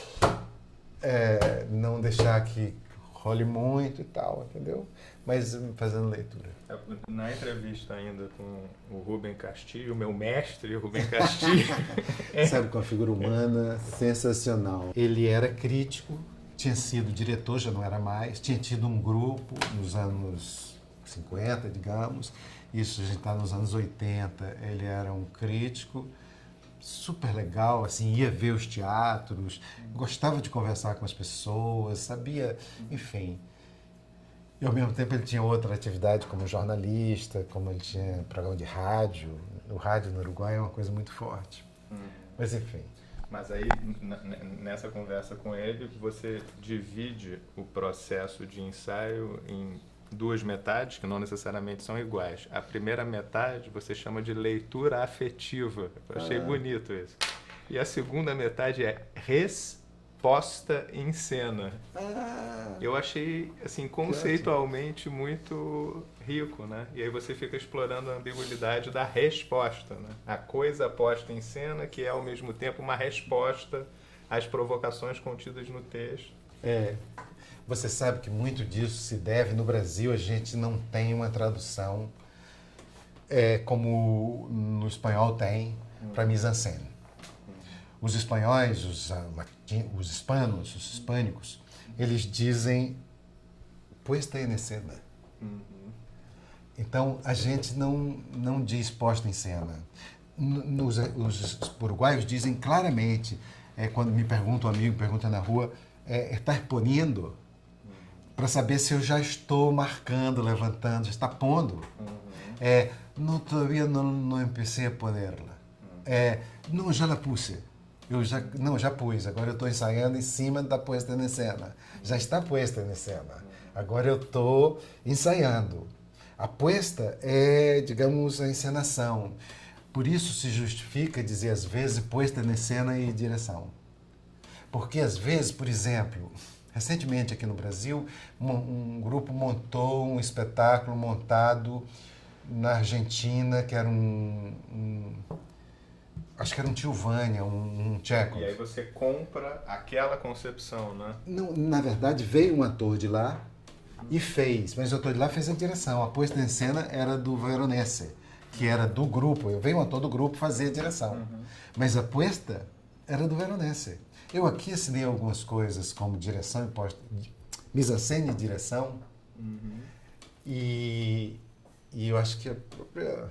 não deixar que role muito e tal, entendeu? Mas fazendo leitura. Na entrevista ainda com o Rubem Castilho, o meu mestre Rubem Castilho... Sabe, com a figura humana sensacional. Ele era crítico, tinha sido diretor, já não era mais, tinha tido um grupo nos anos 50, digamos, isso a gente está nos anos 80, ele era um crítico super legal, assim, ia ver os teatros, gostava de conversar com as pessoas, sabia, enfim. E ao mesmo tempo ele tinha outra atividade como jornalista, como ele tinha programa de rádio. O rádio no Uruguai é uma coisa muito forte. Mas enfim. Mas aí, nessa conversa com ele, você divide o processo de ensaio em duas metades, que não necessariamente são iguais. A primeira metade você chama de leitura afetiva. Eu achei bonito isso. E a segunda metade é resposta em cena. Eu achei, assim, conceitualmente muito rico, né? E aí você fica explorando a ambiguidade da resposta, né? A coisa posta em cena, que é ao mesmo tempo uma resposta às provocações contidas no texto. Você sabe que muito disso se deve, no Brasil a gente não tem uma tradução como no espanhol tem para mise-en-scène. Os espanhóis, os hispanos, os hispânicos, eles dizem puesta en escena. Então a gente não diz posta em cena. Os uruguaios dizem claramente, quando me pergunta um amigo, pergunta na rua, está expondo? Para saber se eu já estou marcando, levantando, já está pondo. No, todavía não empecé a ponerla. Não, já la puse. Já pus. Agora eu estou ensaiando em cima da puesta em cena. Já está puesta em cena. Agora eu estou ensaiando. A puesta é, digamos, a encenação. Por isso se justifica dizer, às vezes, puesta em cena e direção. Porque, às vezes, por exemplo... Recentemente, aqui no Brasil, um grupo montou um espetáculo montado na Argentina, que era acho que era um Tilvânia, um Tchekhov. E aí você compra aquela concepção, né? Não, na verdade, veio um ator de lá e fez, mas o ator de lá fez a direção. A puesta em cena era do Veronese, que era do grupo. Veio um ator do grupo fazer a direção. Mas a puesta era do Veronese. Eu aqui assinei algumas coisas como direção e mise-en-scène e direção. E eu acho que a própria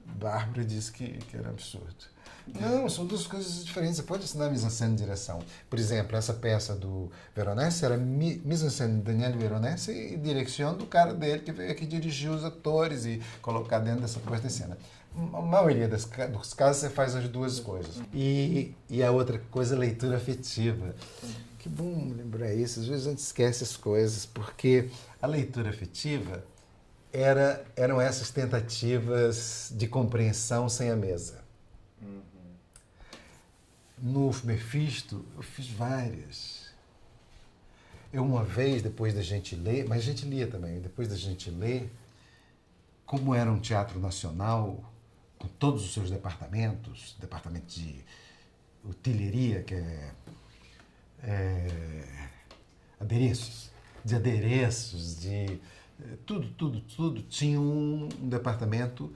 Bárbara disse que era absurdo. Não, são duas coisas diferentes. Você pode assinar mise-en-scène e direção. Por exemplo, essa peça do Veronese era mise-en-scène de Daniel Veronese e direção do cara dele que veio aqui dirigir os atores e colocar dentro dessa puesta em cena. A maioria dos casos você faz as duas coisas. E a outra coisa, leitura afetiva. Que bom lembrar isso. Às vezes a gente esquece as coisas, porque a leitura afetiva eram essas tentativas de compreensão sem a mesa. No Mephisto, eu fiz várias. Eu uma vez, depois da gente ler, mas a gente lia também, depois da gente ler, como era um teatro nacional, com todos os seus departamentos, departamento de utileria, que adereços, de tudo. Tinha um departamento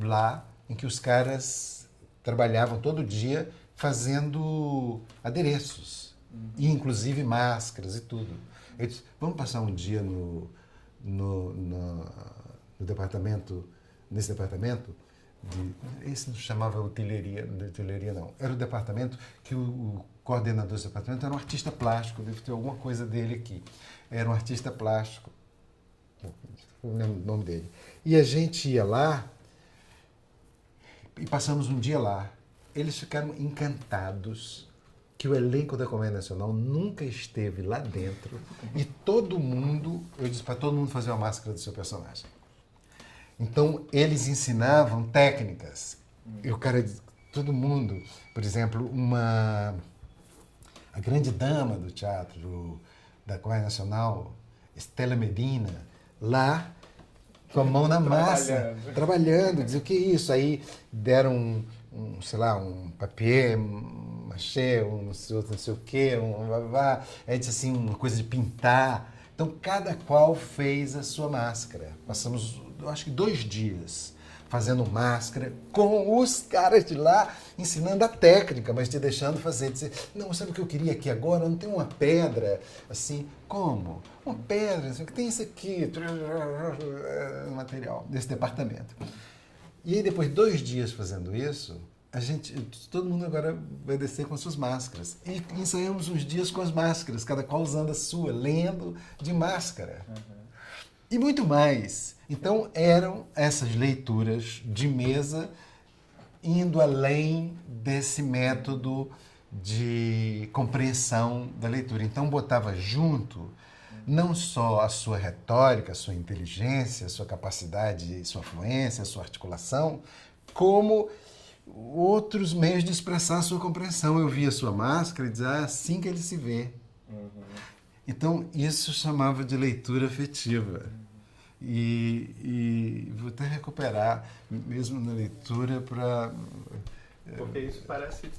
lá em que os caras trabalhavam todo dia fazendo adereços, e inclusive máscaras e tudo. Eu disse, vamos passar um dia no departamento, nesse departamento, esse não chamava utileria não, era o departamento que o coordenador desse departamento era um artista plástico, deve ter alguma coisa dele aqui. Era um artista plástico, não lembro o nome dele. E a gente ia lá e passamos um dia lá. Eles ficaram encantados que o elenco da Comédia Nacional nunca esteve lá dentro e todo mundo, eu disse para todo mundo fazer uma máscara do seu personagem. Então, eles ensinavam técnicas. E o cara, todo mundo, por exemplo, a grande dama do teatro da Comédia Nacional, Estela Medina, lá com a mão na massa, trabalhando, dizia, o que é isso? Aí deram sei lá, um papier machê, não sei o quê, aí disse assim, uma coisa de pintar. Então, cada qual fez a sua máscara. Passamos, eu acho que 2 dias fazendo máscara com os caras de lá, ensinando a técnica, mas te deixando fazer. Dizer, não, sabe o que eu queria aqui agora? Não tem uma pedra, assim, como? Uma pedra, assim, que tem isso aqui, material desse departamento. E aí, depois de 2 dias fazendo isso, todo mundo agora vai descer com suas máscaras. E ensaiamos uns dias com as máscaras, cada qual usando a sua, lendo de máscara. E muito mais. Então, eram essas leituras de mesa indo além desse método de compreensão da leitura. Então, botava junto não só a sua retórica, a sua inteligência, a sua capacidade, sua fluência, a sua articulação, como outros meios de expressar a sua compreensão. Eu via a sua máscara e dizia, assim que ele se vê. Então, isso chamava de leitura afetiva. E vou até recuperar, mesmo na leitura, para... Porque isso parece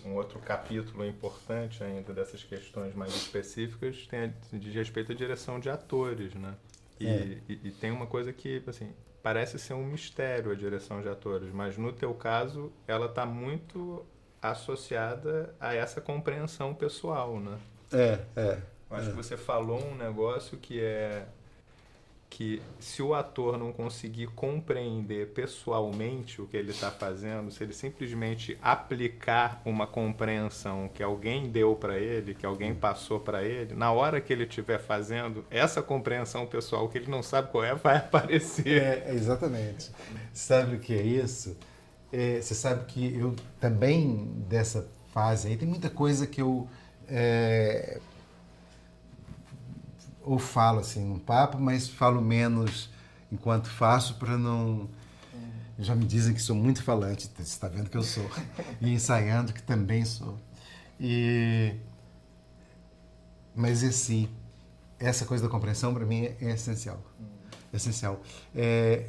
um outro capítulo importante ainda dessas questões mais específicas, diz respeito à direção de atores, né? E tem uma coisa que, assim, parece ser um mistério a direção de atores, mas no teu caso, ela está muito associada a essa compreensão pessoal, né? Eu acho que você falou um negócio que se o ator não conseguir compreender pessoalmente o que ele está fazendo, se ele simplesmente aplicar uma compreensão que alguém deu para ele, que alguém passou para ele, na hora que ele estiver fazendo, essa compreensão pessoal que ele não sabe qual é, vai aparecer. Exatamente. Sabe o que é isso? Você sabe que eu também, dessa fase aí, tem muita coisa que eu... ou falo assim num papo, mas falo menos enquanto faço para não... Já me dizem que sou muito falante, você está vendo que eu sou. E ensaiando que também sou. Mas assim, essa coisa da compreensão para mim é essencial. Essencial.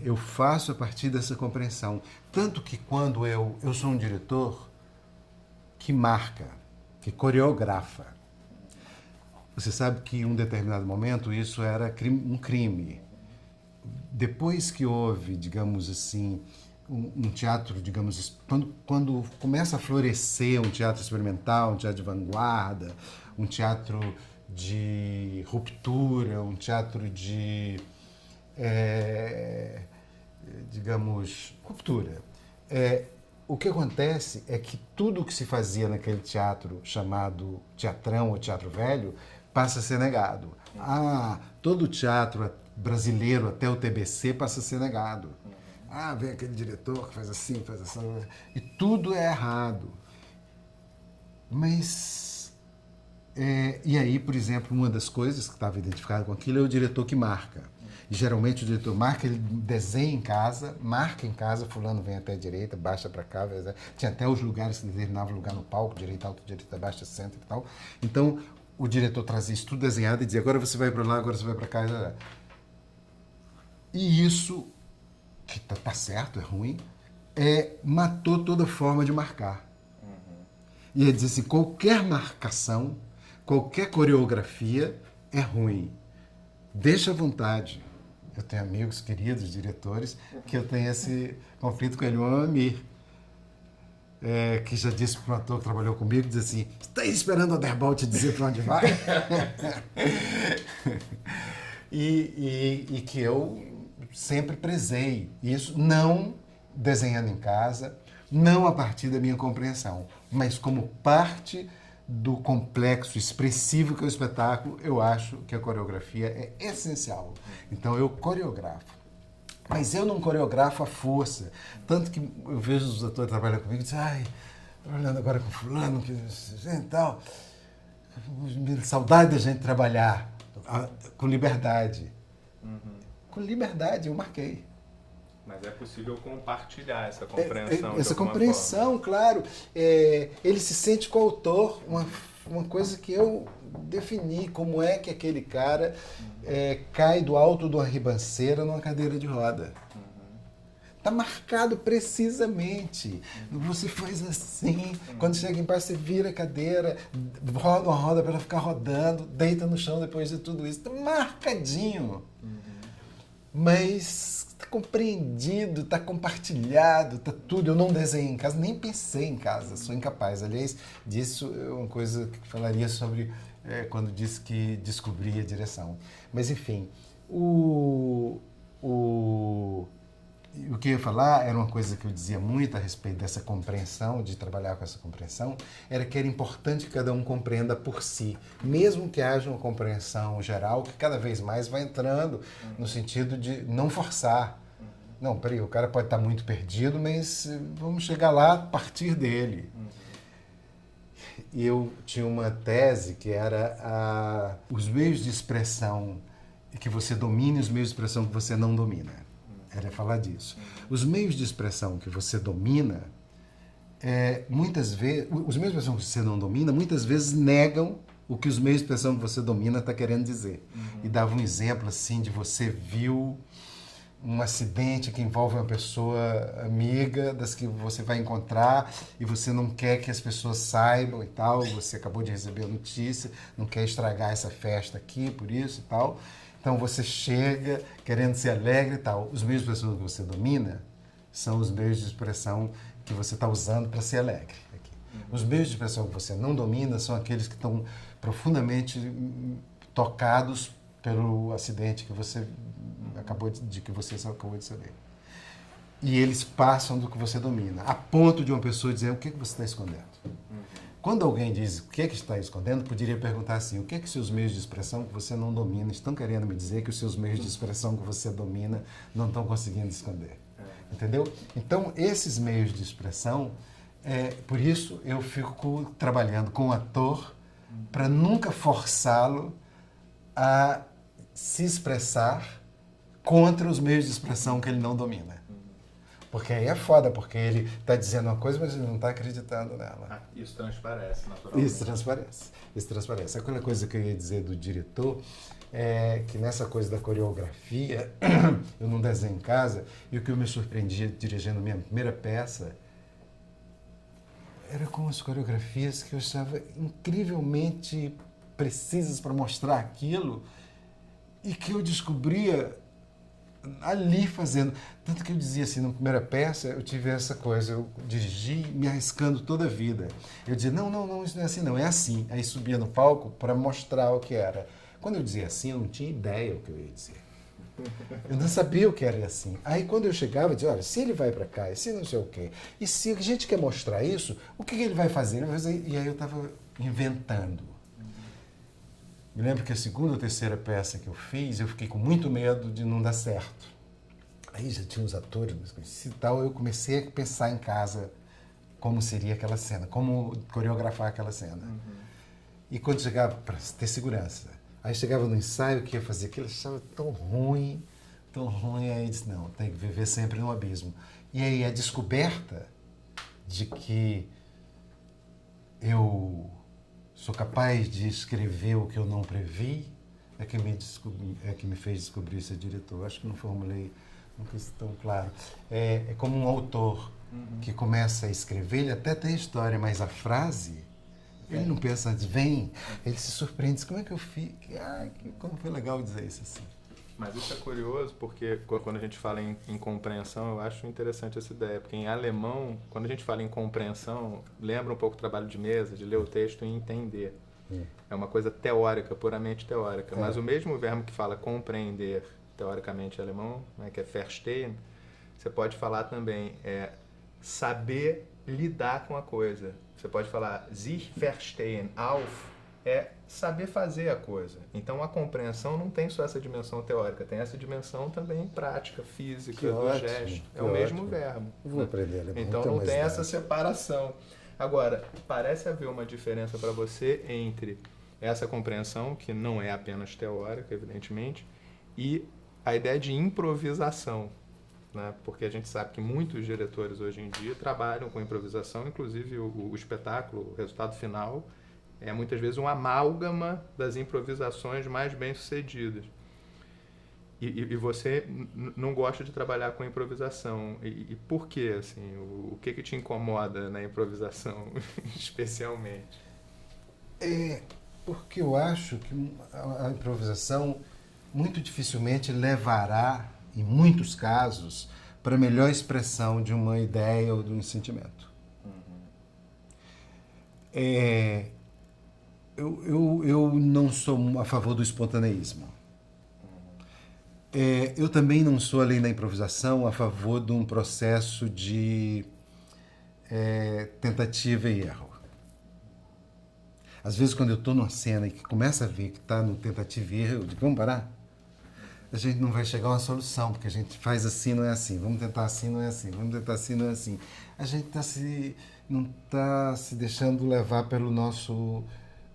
Eu faço a partir dessa compreensão. Tanto que quando eu sou um diretor que marca, que coreografa. Você sabe que em um determinado momento isso era um crime. Depois que houve, digamos assim, um teatro, digamos, quando começa a florescer um teatro experimental, um teatro de vanguarda, um teatro de ruptura, um teatro de, digamos, ruptura. O que acontece é que tudo o que se fazia naquele teatro chamado teatrão ou teatro velho passa a ser negado. Todo o teatro brasileiro até o TBC passa a ser negado. Vem aquele diretor que faz assim, faz assim. E tudo é errado. Mas... e aí, por exemplo, uma das coisas que estava identificada com aquilo é o diretor que marca. E geralmente o diretor marca, ele desenha em casa, marca em casa, fulano vem até a direita, baixa para cá. Tinha até os lugares que determinavam lugar no palco, direita alta, direita baixa, centro e tal. Então, o diretor trazia isso tudo desenhado e dizia, agora você vai para lá, agora você vai para cá. E isso, que tá certo, é ruim, matou toda forma de marcar. E ele dizia assim, qualquer marcação, qualquer coreografia é ruim. Deixa à vontade. Eu tenho amigos queridos, diretores, que eu tenho esse conflito com ele, o Amir, que já disse para um ator que trabalhou comigo, diz assim, está esperando o Aderbal te dizer para onde vai? e que eu sempre prezei isso, não desenhando em casa, não a partir da minha compreensão, mas como parte do complexo expressivo que é o espetáculo, eu acho que a coreografia é essencial. Então eu coreografo. Mas eu não coreografo à força. Tanto que eu vejo os atores trabalhando comigo e dizem, ai, olhando agora com fulano, que tal, saudade da gente trabalhar com liberdade. Com liberdade, eu marquei. Mas é possível compartilhar essa compreensão. Essa compreensão, claro. Ele se sente coautor, uma coisa que eu defini, como é que aquele cara cai do alto de uma ribanceira numa cadeira de roda. Está marcado precisamente. Você faz assim, quando chega em paz, você vira a cadeira, roda uma roda para ela ficar rodando, deita no chão depois de tudo isso. Está marcadinho. Mas está compreendido, está compartilhado, está tudo. Eu não desenhei em casa, nem pensei em casa, sou incapaz. Aliás, disso é uma coisa que falaria sobre quando disse que descobri a direção. Mas, enfim, o que eu ia falar era uma coisa que eu dizia muito a respeito dessa compreensão, de trabalhar com essa compreensão, era que era importante que cada um compreenda por si, mesmo que haja uma compreensão geral que cada vez mais vai entrando no sentido de não forçar. Não, peraí, o cara pode estar muito perdido, mas vamos chegar lá a partir dele. E eu tinha uma tese que era os meios de expressão que você domina e os meios de expressão que você não domina. Era falar disso. Os meios de expressão que você domina, muitas vezes, os meios de expressão que você não domina, muitas vezes negam o que os meios de expressão que você domina está querendo dizer. E dava um exemplo assim de você viu um acidente que envolve uma pessoa amiga das que você vai encontrar e você não quer que as pessoas saibam e tal, você acabou de receber a notícia, não quer estragar essa festa aqui por isso e tal. Então você chega querendo ser alegre e tal. Os meios de expressão que você domina são os meios de expressão que você está usando para ser alegre. Aqui. Os meios de expressão que você não domina são aqueles que estão profundamente tocados pelo acidente que você acabou de saber. E eles passam do que você domina, a ponto de uma pessoa dizer o que você está escondendo. Quando alguém diz o que está escondendo, poderia perguntar assim, o que os seus meios de expressão que você não domina estão querendo me dizer que os seus meios de expressão que você domina não estão conseguindo esconder? Entendeu? Então, esses meios de expressão, por isso eu fico trabalhando com o ator para nunca forçá-lo a se expressar contra os meios de expressão que ele não domina. Porque aí é foda, porque ele está dizendo uma coisa, mas ele não está acreditando nela. Isso transparece, naturalmente. Isso transparece. Aquela coisa que eu ia dizer do diretor é que nessa coisa da coreografia, eu não desenho em casa, e o que eu me surpreendia dirigindo minha primeira peça era com as coreografias que eu achava incrivelmente precisas para mostrar aquilo e que eu descobria ali fazendo. Tanto que eu dizia assim, na primeira peça, eu tive essa coisa, eu dirigi me arriscando toda a vida. Eu dizia, não, isso não é assim, não, é assim. Aí subia no palco para mostrar o que era. Quando eu dizia assim, eu não tinha ideia o que eu ia dizer. Eu não sabia o que era assim. Aí quando eu chegava, eu dizia, olha, se ele vai para cá, e se não sei o quê, e se a gente quer mostrar isso, o que ele vai fazer? Ele vai fazer... E aí eu estava inventando. Me lembro que a segunda ou terceira peça que eu fiz, eu fiquei com muito medo de não dar certo. Aí já tinha os atores e tal, eu comecei a pensar em casa como seria aquela cena, como coreografar aquela cena. E quando chegava, para ter segurança, aí chegava no ensaio que ia fazer aquilo, eu achava tão ruim, aí disse, não, tem que viver sempre no abismo. E aí a descoberta de que eu sou capaz de escrever o que eu não previ, é que me fez descobrir ser diretor. Acho que não formulei, não fiz tão claro. É como um autor que começa a escrever, ele até tem história, mas a frase, ele não pensa antes, vem, ele se surpreende, diz, como é que eu fiz? Como foi legal dizer isso assim. Mas isso é curioso, porque quando a gente fala em compreensão, eu acho interessante essa ideia, porque em alemão, quando a gente fala em compreensão, lembra um pouco o trabalho de mesa, de ler o texto e entender. É uma coisa teórica, puramente teórica. Mas o mesmo verbo que fala compreender, teoricamente em alemão, né, que é verstehen, você pode falar também saber lidar com a coisa. Você pode falar sich verstehen auf é saber fazer a coisa. Então a compreensão não tem só essa dimensão teórica, tem essa dimensão também prática, física, Que do ótimo, gesto. que É o mesmo ótimo. verbo. Vou aprender alemão. Então não tem essa separação. Agora, parece haver uma diferença para você entre essa compreensão, que não é apenas teórica, evidentemente, e a ideia de improvisação, né? Porque a gente sabe que muitos diretores hoje em dia trabalham com improvisação, inclusive o espetáculo, o resultado final, é muitas vezes um amálgama das improvisações mais bem-sucedidas. E você não gosta de trabalhar com improvisação. E por quê? Assim, o que te incomoda na improvisação, especialmente? Porque eu acho que a improvisação muito dificilmente levará, em muitos casos, para a melhor expressão de uma ideia ou de um sentimento. Eu não sou a favor do espontaneísmo. Eu também não sou, além da improvisação, a favor de um processo de tentativa e erro. Às vezes, quando eu estou numa cena e que começa a ver que está no tentativa e erro, eu digo, vamos parar? A gente não vai chegar a uma solução, porque a gente faz assim, não é assim. Vamos tentar assim, não é assim. Vamos tentar assim, não é assim. A gente não está se deixando levar pelo nosso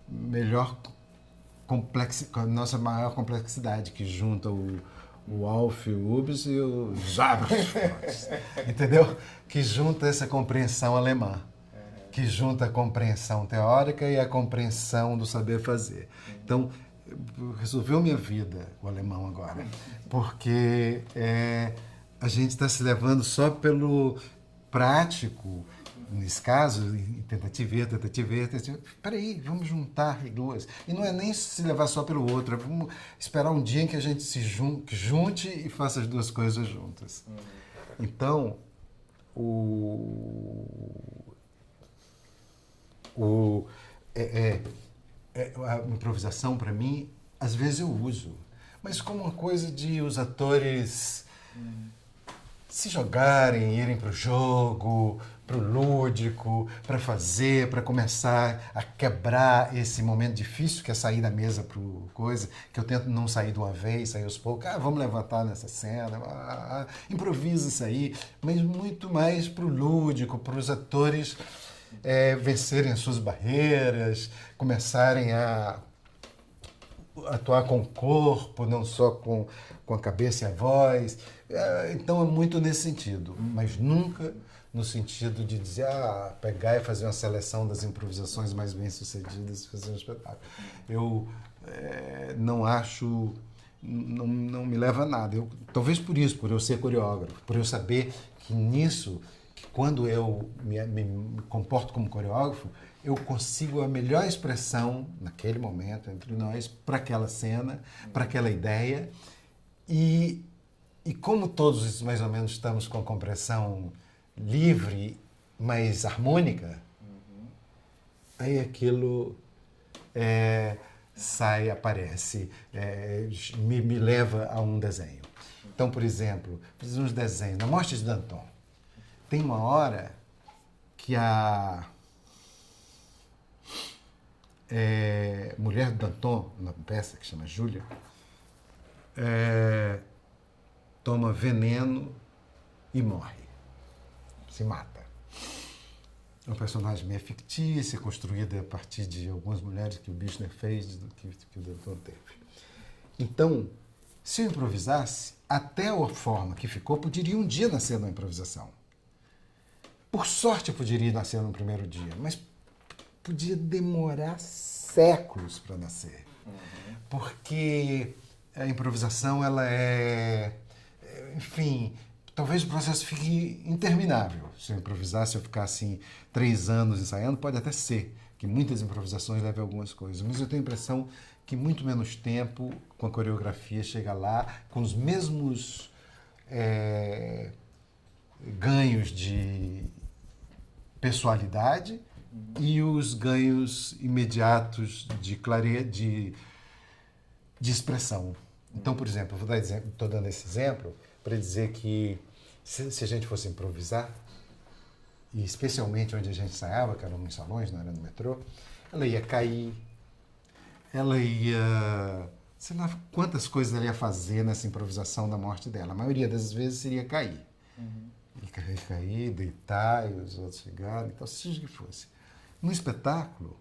melhor nossa maior complexidade, que junta o Alf, o Ubis e o Jabras, entendeu? Que junta essa compreensão alemã, que junta a compreensão teórica e a compreensão do saber fazer. Então, resolveu minha vida o alemão agora, porque a gente está se levando só pelo prático, nesse caso, tentativa e erro. Peraí, vamos juntar duas. E não é nem se levar só pelo outro, é vamos esperar um dia em que a gente se junte e faça as duas coisas juntas. Então, a improvisação, para mim, às vezes eu uso, mas como uma coisa de os atores se jogarem, irem para o jogo, para o lúdico, para fazer, para começar a quebrar esse momento difícil que é sair da mesa para coisa, que eu tento não sair de uma vez, sair aos poucos, vamos levantar nessa cena, improvisa isso aí, mas muito mais para o lúdico, para os atores vencerem as suas barreiras, começarem a atuar com o corpo, não só com a cabeça e a voz. Então é muito nesse sentido, mas nunca no sentido de dizer, pegar e fazer uma seleção das improvisações mais bem-sucedidas e fazer um espetáculo. Eu não acho, não me leva a nada. Talvez por isso, por eu ser coreógrafo, por eu saber que nisso, que quando eu me comporto como coreógrafo, eu consigo a melhor expressão, naquele momento, entre nós, para aquela cena, para aquela ideia. E como todos mais ou menos estamos com a compreensão livre, mas harmônica, aí aquilo aparece, me leva a um desenho. Então, por exemplo, fiz uns desenhos. Na Morte de Danton, tem uma hora que a mulher de Danton, uma peça que chama Júlia, toma veneno e morre. Se mata. É um personagem meio fictício, construída a partir de algumas mulheres que o Bichner fez, que o Danton teve. Então, se eu improvisasse, até a forma que ficou, poderia um dia nascer na improvisação. Por sorte, eu poderia nascer no primeiro dia, mas podia demorar séculos para nascer. Porque a improvisação, ela enfim, talvez o processo fique interminável. Se eu improvisar, se eu ficar assim 3 anos ensaiando, pode até ser que muitas improvisações levem a algumas coisas, mas eu tenho a impressão que muito menos tempo com a coreografia chega lá, com os mesmos ganhos de pessoalidade e os ganhos imediatos de clareza, de expressão. Então, por exemplo, estou dando esse exemplo para dizer que se a gente fosse improvisar, e especialmente onde a gente ensaiava, que era nos salões, não era no metrô, ela ia cair, ela ia, sei lá quantas coisas ela ia fazer nessa improvisação da morte dela. A maioria das vezes seria cair. E cair, deitar, e os outros chegarem, então, seja o que fosse. No espetáculo,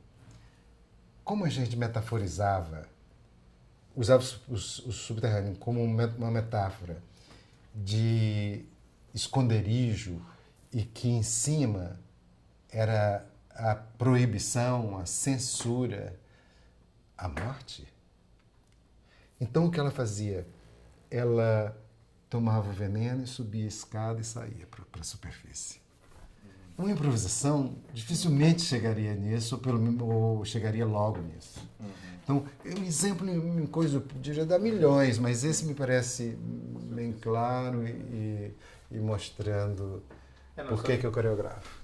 como a gente metaforizava, usava o subterrâneo como uma metáfora de esconderijo e que em cima era a proibição, a censura, a morte. Então o que ela fazia? Ela tomava o veneno e subia a escada e saía para a superfície. Uma improvisação dificilmente chegaria nisso, ou chegaria logo nisso. Então, um exemplo em coisa, eu podia dar milhões, mas esse me parece bem claro e mostrando por que eu coreografo.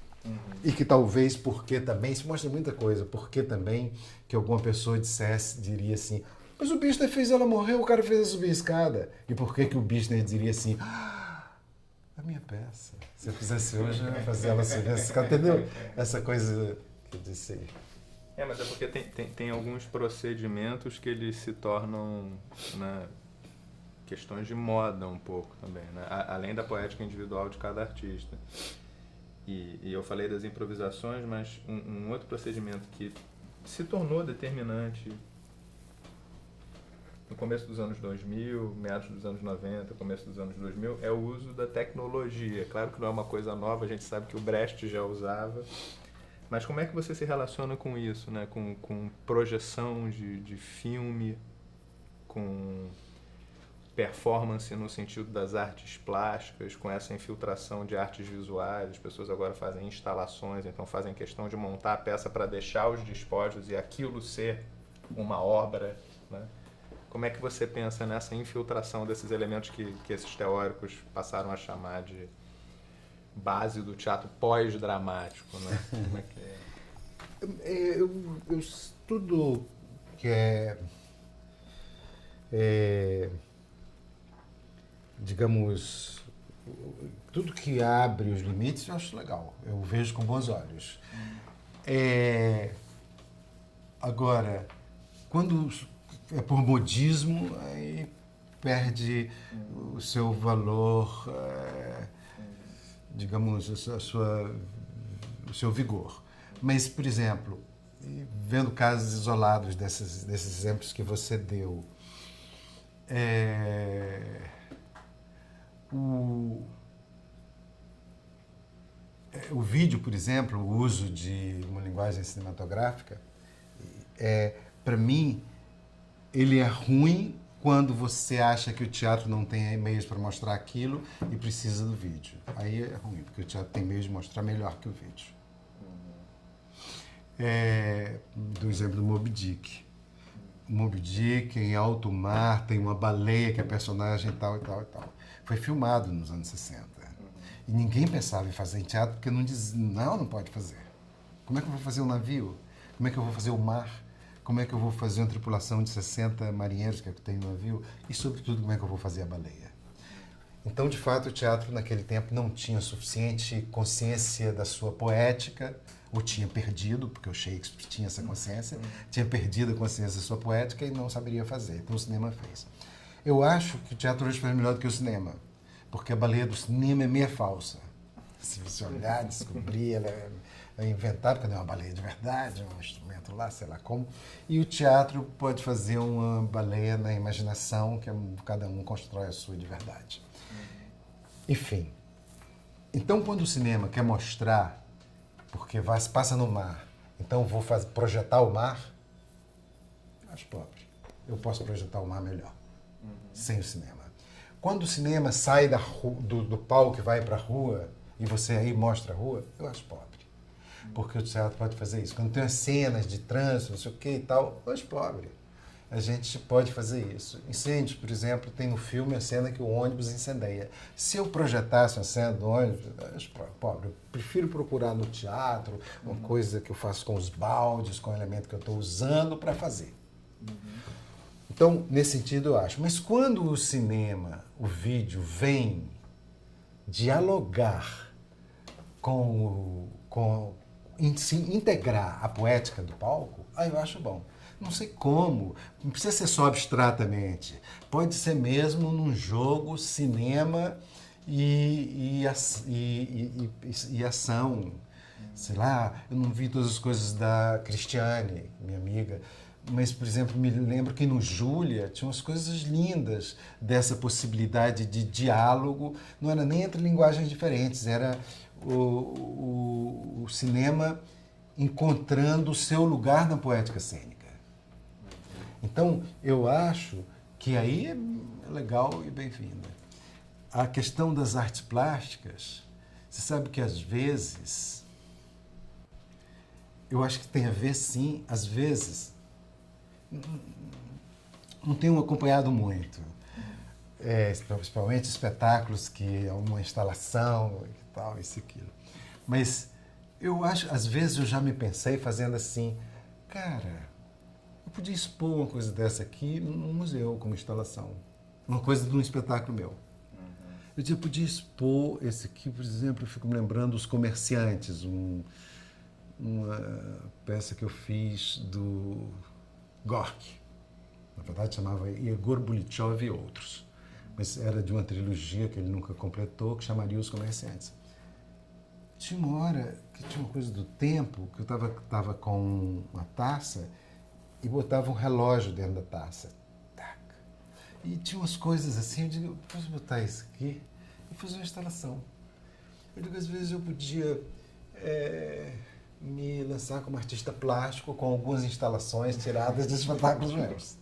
E que talvez porque também, isso mostra muita coisa, porque também que alguma pessoa diria assim, mas o Birchner fez ela morrer, o cara fez ela subir a escada. E por que o Birchner diria assim, a minha peça, se eu fizesse hoje, eu ia fazer ela subir a escada, entendeu? Essa coisa que eu disse aí. Mas é porque tem alguns procedimentos que eles se tornam, né, questões de moda um pouco também, né? Além da poética individual de cada artista. E eu falei das improvisações, mas um outro procedimento que se tornou determinante no começo dos anos 2000, meados dos anos 90, começo dos anos 2000, é o uso da tecnologia. Claro que não é uma coisa nova, a gente sabe que o Brecht já usava. Mas como é que você se relaciona com isso, né? Com projeção de filme, com performance no sentido das artes plásticas, com essa infiltração de artes visuais? As pessoas agora fazem instalações, então fazem questão de montar a peça para deixar os despojos e aquilo ser uma obra, né? Como é que você pensa nessa infiltração desses elementos que esses teóricos passaram a chamar de base do teatro pós-dramático, né? Como é que é? Eu estudo que digamos, tudo que abre os limites eu acho legal, eu vejo com bons olhos. Agora, quando é por modismo, aí perde o seu valor, digamos, o seu vigor. Mas, por exemplo, vendo casos isolados desses exemplos que você deu, o vídeo, por exemplo, o uso de uma linguagem cinematográfica, para mim, ele é ruim quando você acha que o teatro não tem meios para mostrar aquilo e precisa do vídeo. Aí é ruim, porque o teatro tem meios de mostrar melhor que o vídeo. Do exemplo do Moby Dick. O Moby Dick, em alto mar, tem uma baleia que é personagem tal e tal e tal. Foi filmado nos anos 60. E ninguém pensava em fazer em teatro porque não dizia, não pode fazer. Como é que eu vou fazer um navio? Como é que eu vou fazer o mar? Como é que eu vou fazer uma tripulação de 60 marinheiros que tem no navio? E, sobretudo, como é que eu vou fazer a baleia? Então, de fato, o teatro, naquele tempo, não tinha suficiente consciência da sua poética, ou tinha perdido, porque o Shakespeare tinha essa consciência, tinha perdido a consciência da sua poética e não saberia fazer. Então, o cinema fez. Eu acho que o teatro hoje faz melhor do que o cinema, porque a baleia do cinema é meia falsa. Se você olhar, descobrir, ela é inventada, porque não é uma baleia de verdade, é um instrumento lá, sei lá como. E o teatro pode fazer uma baleia na imaginação, que cada um constrói a sua de verdade. Enfim. Então, quando o cinema quer mostrar, porque passa no mar, então vou projetar o mar, eu acho pobre. Eu posso projetar o mar melhor, sem o cinema. Quando o cinema sai do palco e vai para a rua, e você aí mostra a rua, eu acho pobre. Porque o teatro pode fazer isso. Quando tem as cenas de trânsito, não sei o que e tal, eu acho pobre. A gente pode fazer isso. Incêndios, por exemplo, tem no filme a cena que o ônibus incendeia. Se eu projetasse uma cena do ônibus, eu acho pobre. Eu prefiro procurar no teatro uma coisa que eu faço com os baldes, com o elemento que eu estou usando para fazer. Então, nesse sentido, eu acho. Mas quando o cinema, o vídeo, vem dialogar se integrar a poética do palco, aí eu acho bom. Não sei como, não precisa ser só abstratamente. Pode ser mesmo num jogo, cinema e ação. Sei lá, eu não vi todas as coisas da Cristiane, minha amiga, mas, por exemplo, me lembro que no Júlia tinha umas coisas lindas dessa possibilidade de diálogo. Não era nem entre linguagens diferentes, era o cinema encontrando o seu lugar na poética cênica. Então, eu acho que aí é legal e bem-vinda. A questão das artes plásticas, você sabe que às vezes, eu acho que tem a ver sim, às vezes, não tenho acompanhado muito, principalmente espetáculos que é uma instalação e tal, isso e aquilo. Mas eu acho, às vezes eu já me pensei fazendo assim, cara, eu podia expor uma coisa dessa aqui num museu como instalação, uma coisa de um espetáculo meu. Eu podia expor esse aqui, por exemplo, eu fico me lembrando Os Comerciantes, uma peça que eu fiz do Gorky. Na verdade chamava Igor Bulitchov e Outros, mas era de uma trilogia que ele nunca completou, que chamaria Os Comerciantes. Tinha uma hora que tinha uma coisa do tempo, que eu estava com uma taça e botava um relógio dentro da taça. Tac. E tinha umas coisas assim, eu digo, posso botar isso aqui e fazer uma instalação. Eu digo, às vezes eu podia me lançar como artista plástico com algumas instalações tiradas de espetáculos meus.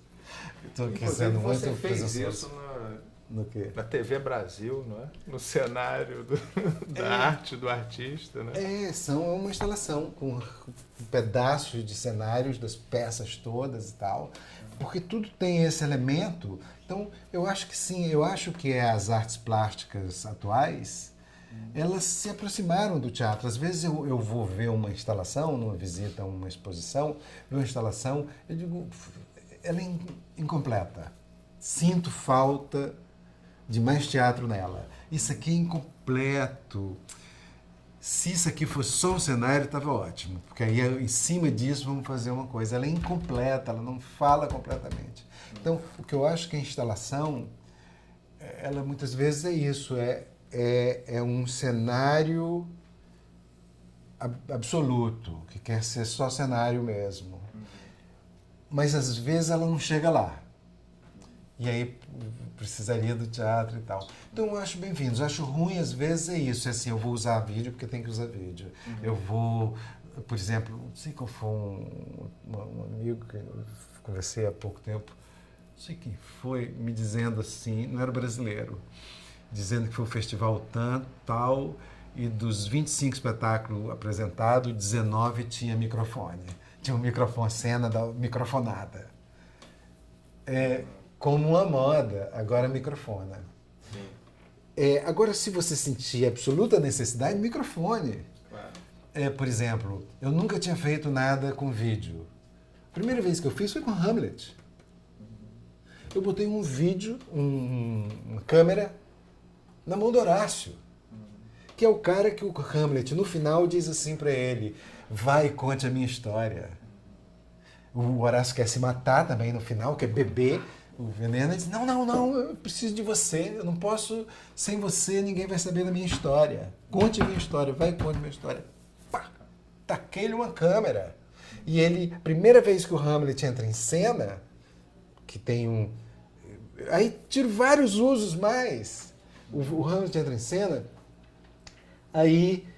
Estou aqui sendo muito você fez isso na TV Brasil, não é? No cenário da arte do artista, né? São uma instalação com um pedaço de cenários das peças todas e tal, porque tudo tem esse elemento. Então, eu acho que sim, eu acho que as artes plásticas atuais, elas se aproximaram do teatro. Às vezes eu vou ver uma instalação, numa visita a uma exposição, ver uma instalação, eu digo, ela é incompleta. Sinto falta de mais teatro nela. Isso aqui é incompleto. Se isso aqui fosse só um cenário, estava ótimo, porque aí em cima disso vamos fazer uma coisa. Ela é incompleta, ela não fala completamente. Então, o que eu acho que a instalação, ela muitas vezes é isso, é um cenário absoluto, que quer ser só cenário mesmo. Mas às vezes ela não chega lá. E aí precisaria do teatro e tal. Então eu acho bem-vindos. Eu acho ruim às vezes é isso, é assim, eu vou usar vídeo porque tem que usar vídeo. Eu vou, por exemplo, não sei qual foi um amigo que eu conversei há pouco tempo, não sei quem foi, me dizendo assim, não era brasileiro, dizendo que foi o festival tanto, tal, e dos 25 espetáculos apresentados, 19 tinha microfone. Tinha um microfone, cena da microfonada. Como uma moda, agora microfona. Agora, se você sentir absoluta necessidade, microfone. Claro. Por exemplo, eu nunca tinha feito nada com vídeo. A primeira vez que eu fiz foi com Hamlet. Eu botei um vídeo, uma câmera, na mão do Horácio, que é o cara que o Hamlet, no final, diz assim para ele, vai e conte a minha história. O Horácio quer se matar também no final, quer beber o veneno, e diz, não, eu preciso de você, eu não posso, sem você ninguém vai saber da minha história. Conte a minha história, vai e conte a minha história. Pá, taquei-lhe uma câmera. E ele, primeira vez que o Hamlet entra em cena, que tem aí tiro vários usos mais. O Hamlet entra em cena, aí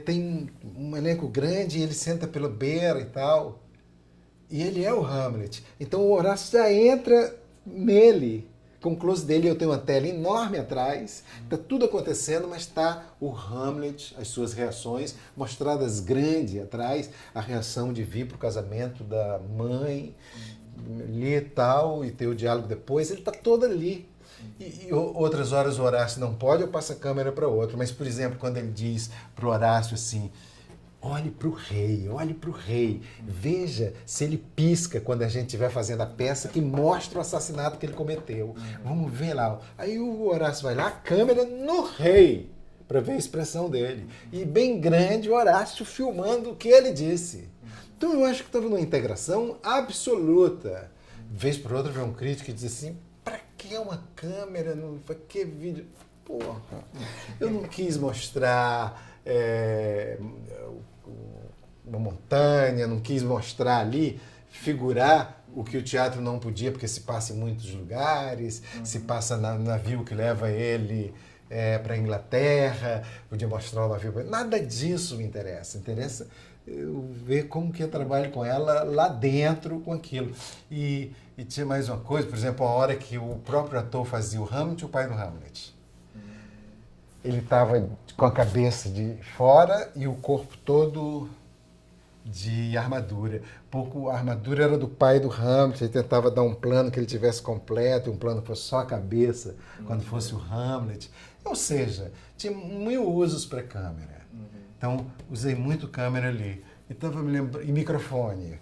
tem um elenco grande, e ele senta pela beira e tal, e ele é o Hamlet. Então o Horácio já entra nele, com o close dele, eu tenho uma tela enorme atrás, está tudo acontecendo, mas está o Hamlet, as suas reações, mostradas grande atrás, a reação de vir para o casamento da mãe, ali e tal, e ter o diálogo depois, ele está todo ali. E outras horas o Horácio não pode, eu passo a câmera para outro. Mas, por exemplo, quando ele diz para o Horácio assim, olhe para o rei, veja se ele pisca quando a gente estiver fazendo a peça que mostra o assassinato que ele cometeu. Vamos ver lá. Aí o Horácio vai lá, a câmera no rei. para ver a expressão dele. E bem grande o Horácio filmando o que ele disse. Então eu acho que estava numa integração absoluta. Vez por outra, vem um crítico e diz assim, para que uma câmera? Para que vídeo? Porra, eu não quis mostrar uma montanha, não quis mostrar ali, figurar o que o teatro não podia, porque se passa em muitos lugares, se passa no navio que leva ele para a Inglaterra, podia mostrar o navio. Nada disso me interessa. Interessa eu ver como que eu trabalho com ela lá dentro, com aquilo. E tinha mais uma coisa, por exemplo, a hora que o próprio ator fazia o Hamlet, o pai do Hamlet. Ele estava com a cabeça de fora e o corpo todo de armadura. Pouco a armadura era do pai do Hamlet, ele tentava dar um plano que ele tivesse completo, um plano que fosse só a cabeça, quando fosse o Hamlet. Ou seja, tinha mil usos para câmera. Então, usei muito câmera ali. Então, eu me lembro, e microfone.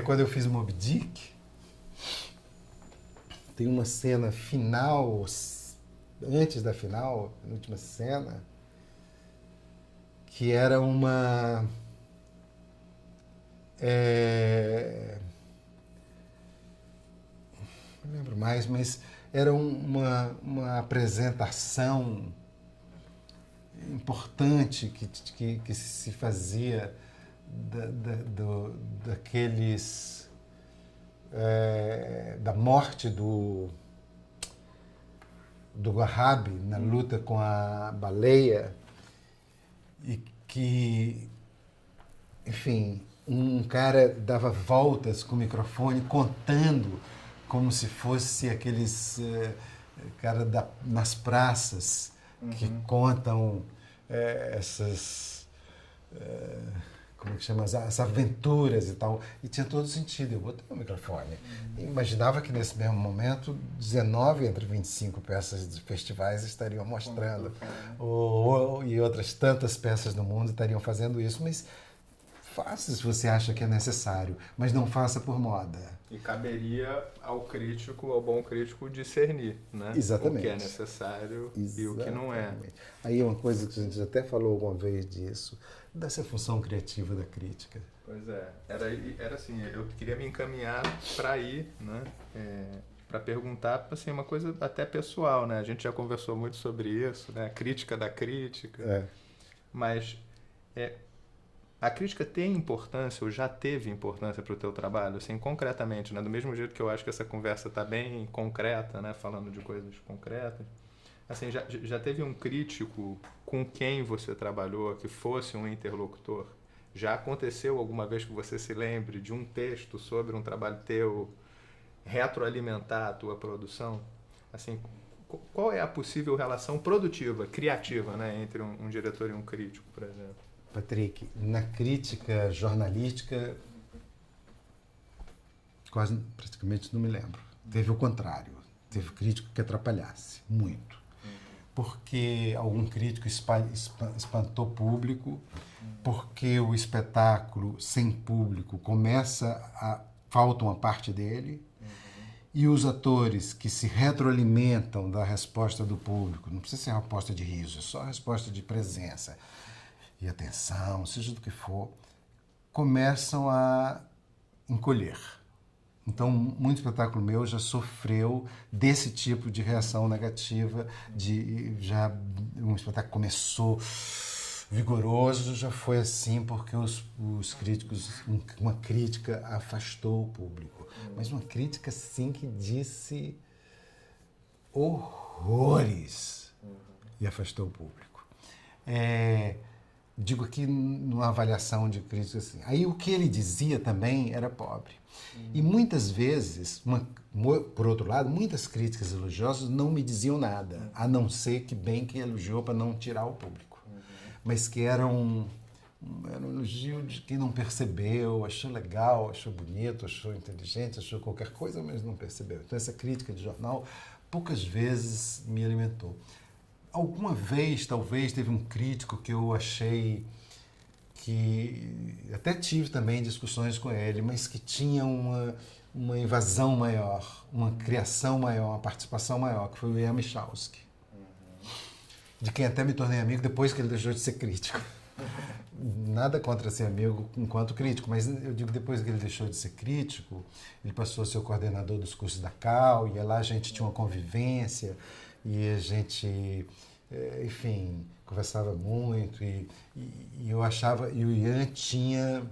Quando eu fiz o Moby Dick, tem uma cena final, antes da final, a última cena, que era uma... não lembro mais, mas era uma apresentação importante que se fazia daqueles... da morte do Wahhabi na luta com a baleia, e que, enfim, um cara dava voltas com o microfone contando como se fosse aqueles cara nas praças que contam essas como que chama, as aventuras e tal, e tinha todo sentido. Eu botei o microfone. Imaginava que nesse mesmo momento 19 entre 25 peças de festivais estariam mostrando, e outras tantas peças no mundo estariam fazendo isso, mas faça se você acha que é necessário, mas não faça por moda. E caberia ao crítico, ao bom crítico, discernir, né? Exatamente. O que é necessário e o que não é. Aí é uma coisa que a gente até falou alguma vez disso, dessa função criativa da crítica. Pois é. Era assim, eu queria me encaminhar para aí, né? Para perguntar, assim, uma coisa até pessoal, né? A gente já conversou muito sobre isso, né? A crítica da crítica. Mas a crítica tem importância, ou já teve importância para o teu trabalho, assim, concretamente, né? Do mesmo jeito que eu acho que essa conversa está bem concreta, né? Falando de coisas concretas. Assim, já teve um crítico com quem você trabalhou que fosse um interlocutor? Já aconteceu alguma vez que você se lembre de um texto sobre um trabalho teu retroalimentar a tua produção? Assim, qual é a possível relação produtiva, criativa, né? Entre um diretor e um crítico, por exemplo? Patrick, na crítica jornalística, praticamente não me lembro. Teve o contrário. Teve crítico que atrapalhasse, muito. Porque algum crítico espantou público, porque o espetáculo sem público falta uma parte dele, e os atores que se retroalimentam da resposta do público, não precisa ser uma resposta de riso, é só a resposta de presença e atenção, seja do que for, começam a encolher. Então, muito espetáculo meu já sofreu desse tipo de reação negativa, um espetáculo começou vigoroso, já foi assim porque os críticos, uma crítica afastou o público. Mas uma crítica, sim, que disse horrores e afastou o público. Digo aqui numa avaliação de crítica assim. Aí o que ele dizia também era pobre. E muitas vezes, por outro lado, muitas críticas elogiosas não me diziam nada, a não ser que bem que elogiou para não tirar o público. Mas que era um elogio de quem não percebeu, achou legal, achou bonito, achou inteligente, achou qualquer coisa, mas não percebeu. Então essa crítica de jornal poucas vezes me alimentou. Alguma vez, talvez, teve um crítico que eu achei que... Até tive também discussões com ele, mas que tinha uma invasão maior, uma criação maior, uma participação maior, que foi o Ian Michalski. de quem até me tornei amigo depois que ele deixou de ser crítico. Nada contra ser amigo enquanto crítico, mas eu digo depois que ele deixou de ser crítico, ele passou a ser o coordenador dos cursos da CAL, e lá a gente tinha uma convivência, e a gente, enfim, conversava muito, e eu achava, e o Ian tinha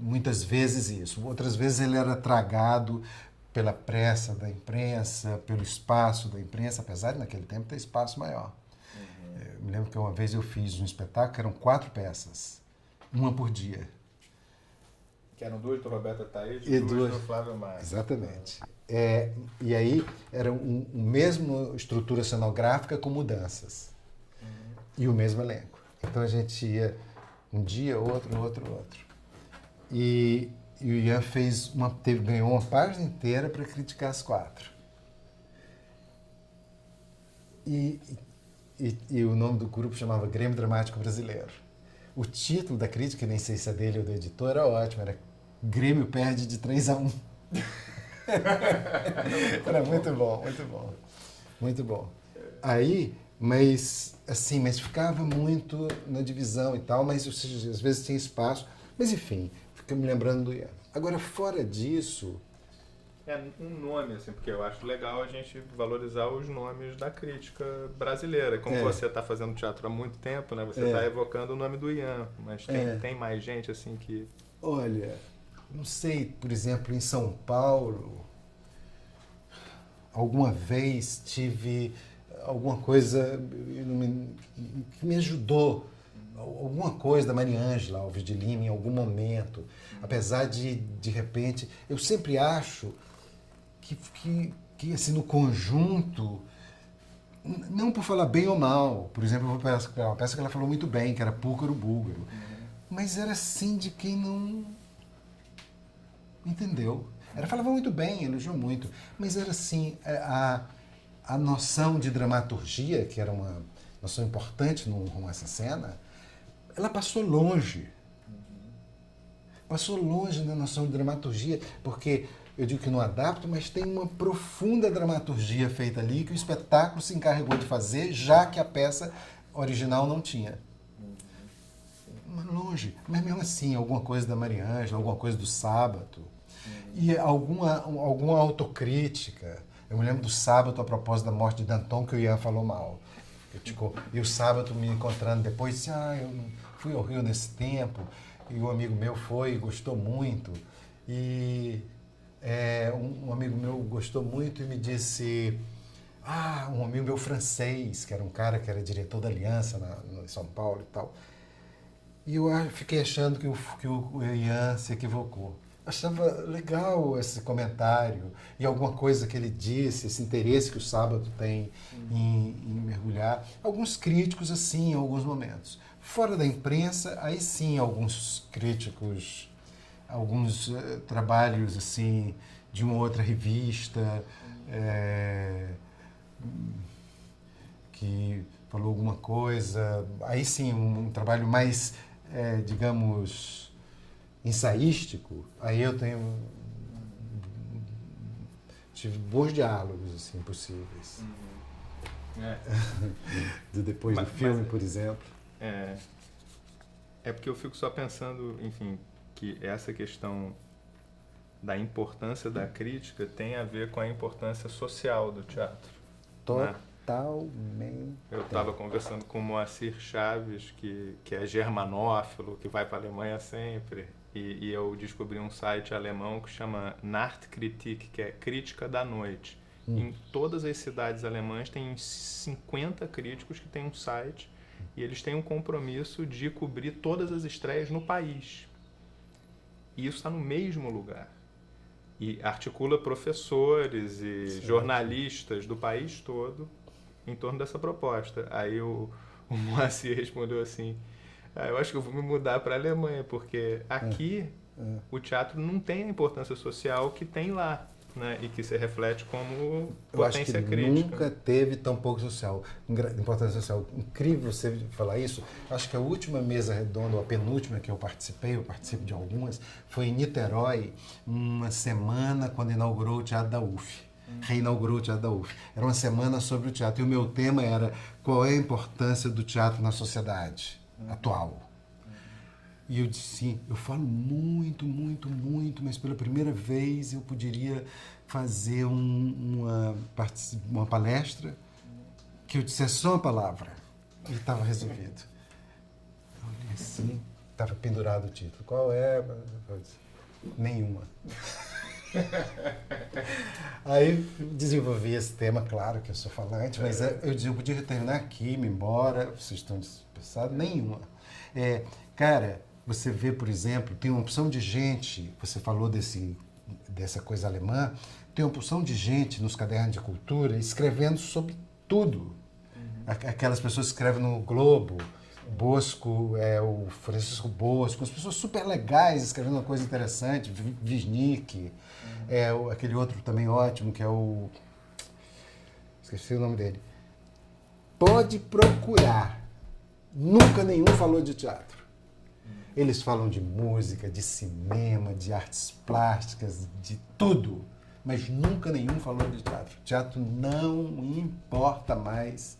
muitas vezes isso. Outras vezes ele era tragado pela pressa da imprensa, pelo espaço da imprensa, apesar de naquele tempo ter espaço maior. Eu me lembro que uma vez eu fiz um espetáculo que eram 4 peças, uma por dia. Que eram 2 do Roberto Ataíde E e 2 duas do Flávio Maia. Exatamente. E aí era o mesmo estrutura cenográfica com mudanças. E o mesmo elenco. Então a gente ia um dia, outro. E o Ian ganhou uma página inteira para criticar as 4. E o nome do grupo chamava Grêmio Dramático Brasileiro. O título da crítica, nem sei se é dele ou do editor, era ótimo, era Grêmio perde de 3-1. Era muito bom, muito bom. Muito bom. Aí, mas ficava muito na divisão e tal, mas às vezes tinha espaço. Mas enfim, fica me lembrando do Ian. Agora, fora disso... Um nome, assim, porque eu acho legal a gente valorizar os nomes da crítica brasileira. Como você está fazendo teatro há muito tempo, né? Você está evocando o nome do Ian, mas tem mais gente assim que... Olha, não sei, por exemplo, em São Paulo, alguma vez tive alguma coisa que me ajudou, alguma coisa da Maria Ângela Alves de Lima em algum momento, apesar de repente, eu sempre acho que assim, no conjunto, não por falar bem ou mal, por exemplo, eu vou pegar uma peça que ela falou muito bem, que era Púlcaro Búlgaro, mas era assim de quem não entendeu. Ela falava muito bem, elogiou muito, mas era assim, a noção de dramaturgia, que era uma noção importante num romance cena, ela passou longe. Passou longe da noção de dramaturgia, porque eu digo que não adapto, mas tem uma profunda dramaturgia feita ali que o espetáculo se encarregou de fazer, já que a peça original não tinha. Longe. Mas mesmo assim, alguma coisa da Maria Ângela, alguma coisa do Sábato, e alguma autocrítica. Eu me lembro do Sábato, a propósito da morte de Danton, que o Ian falou mal. E o Sábato me encontrando depois, disse, eu não fui ao Rio nesse tempo, e um amigo meu foi e gostou muito. E um amigo meu gostou muito e me disse, um amigo meu francês, que era um cara que era diretor da Aliança em São Paulo e tal. E eu fiquei achando que o Ian se equivocou. Achava legal esse comentário e alguma coisa que ele disse, esse interesse que o Sábado tem em mergulhar. Alguns críticos, assim, em alguns momentos. Fora da imprensa, aí sim, alguns críticos, alguns trabalhos, assim, de uma outra revista, que falou alguma coisa. Aí sim, um trabalho mais, digamos, ensaístico, aí eu tive bons diálogos assim possíveis. Depois do filme, por exemplo. É porque eu fico só pensando, enfim, que essa questão da importância da crítica tem a ver com a importância social do teatro. Totalmente. Eu estava conversando com o Moacir Chaves, que é germanófilo, que vai para a Alemanha sempre. E eu descobri um site alemão que chama Nachtkritik, que é Crítica da Noite. Em todas as cidades alemãs tem 50 críticos que têm um site e eles têm um compromisso de cobrir todas as estreias no país. E isso está no mesmo lugar. E articula professores e jornalistas do país todo em torno dessa proposta. Aí o Moacir respondeu assim, eu acho que eu vou me mudar para a Alemanha, porque aqui o teatro não tem a importância social que tem lá, né? E que se reflete como potência crítica. Eu acho que nunca teve tão pouco importância social. Incrível você falar isso. Acho que a última mesa redonda, ou a penúltima que eu participo de algumas, foi em Niterói, uma semana quando inaugurou o Teatro da UF. reinaugurou o Teatro da UF. Era uma semana sobre o teatro. E o meu tema era qual é a importância do teatro na sociedade atual. E eu disse, sim, eu falo muito, muito, muito, mas pela primeira vez eu poderia fazer uma palestra que eu dissesse só uma palavra. E estava resolvido. Eu olhei assim, estava pendurado o título. Qual é? Eu disse, nenhuma. Aí eu desenvolvi esse tema, claro que eu sou falante, mas eu dizia, eu podia terminar aqui, me embora, vocês estão dispensados, nenhuma. Cara, você vê, por exemplo, tem uma opção de gente, você falou dessa coisa alemã, tem uma opção de gente nos cadernos de cultura escrevendo sobre tudo. Aquelas pessoas que escrevem no Globo, Bosco, o Francisco Bosco, as pessoas super legais escrevendo uma coisa interessante, Wisnik, aquele outro também ótimo, que é o... esqueci o nome dele. Pode procurar. Nunca nenhum falou de teatro. Eles falam de música, de cinema, de artes plásticas, de tudo. Mas nunca nenhum falou de teatro. Teatro não importa mais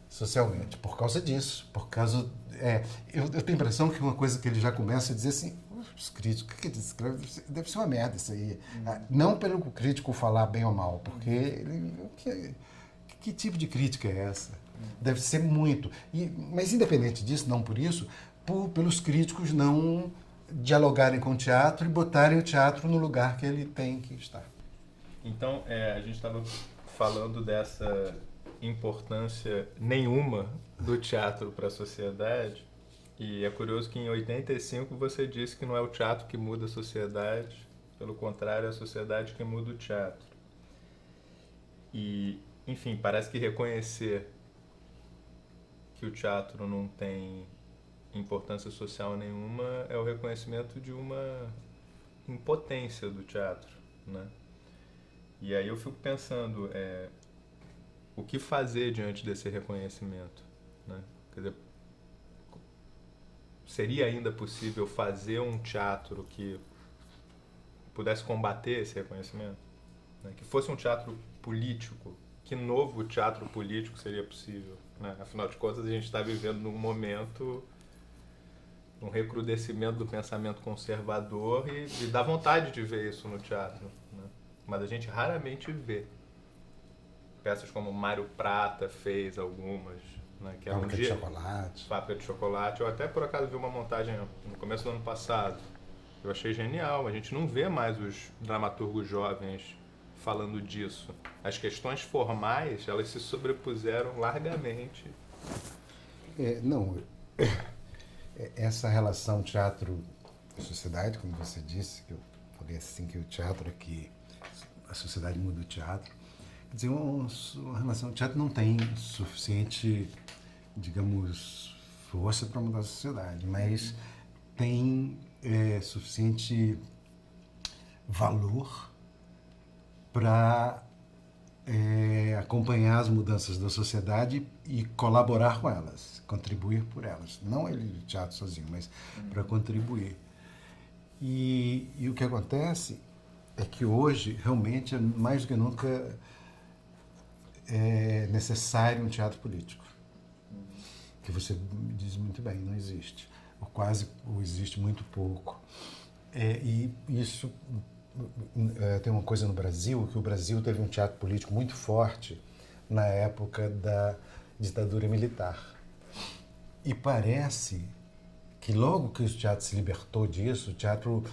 socialmente, por causa disso. Por causa... eu tenho a impressão que uma coisa que ele já começa a dizer assim, os críticos, o que eles escrevem? Deve ser uma merda isso aí. Não pelo crítico falar bem ou mal, porque que tipo de crítica é essa? Deve ser muito. Mas independente disso, não por isso, pelos críticos não dialogarem com o teatro e botarem o teatro no lugar que ele tem que estar. Então, a gente estava falando dessa importância nenhuma do teatro para a sociedade, e é curioso que em 85 você disse que não é o teatro que muda a sociedade, pelo contrário, é a sociedade que muda o teatro. E, enfim, parece que reconhecer que o teatro não tem importância social nenhuma é o reconhecimento de uma impotência do teatro, né? E aí eu fico pensando, o que fazer diante desse reconhecimento, né? Quer dizer, seria ainda possível fazer um teatro que pudesse combater esse reconhecimento? Né? Que fosse um teatro político, que novo teatro político seria possível? Né? Afinal de contas, a gente está vivendo num momento, um recrudescimento do pensamento conservador e dá vontade de ver isso no teatro, né? Mas a gente raramente vê. Peças como Mário Prata fez algumas, né, que Fábrica de Chocolate. Fábrica de Chocolate. Eu até por acaso vi uma montagem no começo do ano passado. Eu achei genial. A gente não vê mais os dramaturgos jovens falando disso. As questões formais, elas se sobrepuseram largamente. Essa relação teatro e sociedade, como você disse, que eu falei assim, que o teatro aqui, a sociedade muda o teatro. Quer dizer, uma relação, o teatro não tem suficiente, digamos, força para mudar a sociedade, mas tem suficiente valor para acompanhar as mudanças da sociedade e colaborar com elas, contribuir por elas. Não ele, o teatro sozinho, mas para contribuir. E o que acontece é que hoje, realmente, mais do que nunca, é necessário um teatro político. Que você diz muito bem, não existe. Ou existe muito pouco. E isso... tem uma coisa no Brasil, que o Brasil teve um teatro político muito forte na época da ditadura militar. E parece que logo que o teatro se libertou disso, o teatro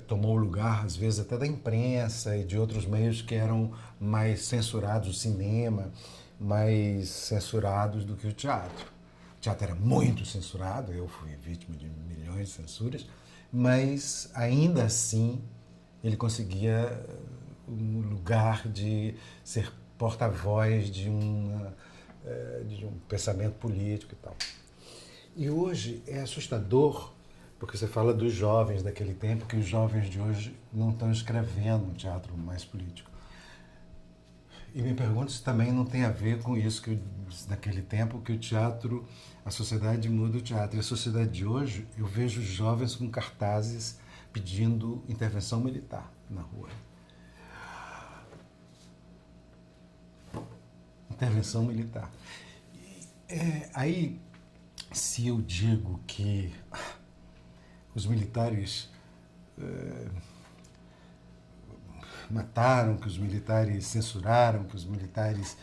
tomou o lugar, às vezes, até da imprensa e de outros meios que eram mais censurados, o cinema, mais censurados do que o teatro. O teatro era muito censurado, eu fui vítima de milhões de censuras, mas ainda assim ele conseguia um lugar de ser porta-voz de um pensamento político e tal. E hoje é assustador, porque você fala dos jovens daquele tempo, que os jovens de hoje não estão escrevendo um teatro mais político. E me pergunto se também não tem a ver com isso, que naquele tempo que o teatro, a sociedade muda o teatro. E a sociedade de hoje, eu vejo jovens com cartazes pedindo intervenção militar na rua. intervenção militar. Aí, se eu digo que os militares mataram, que os militares censuraram, que os militares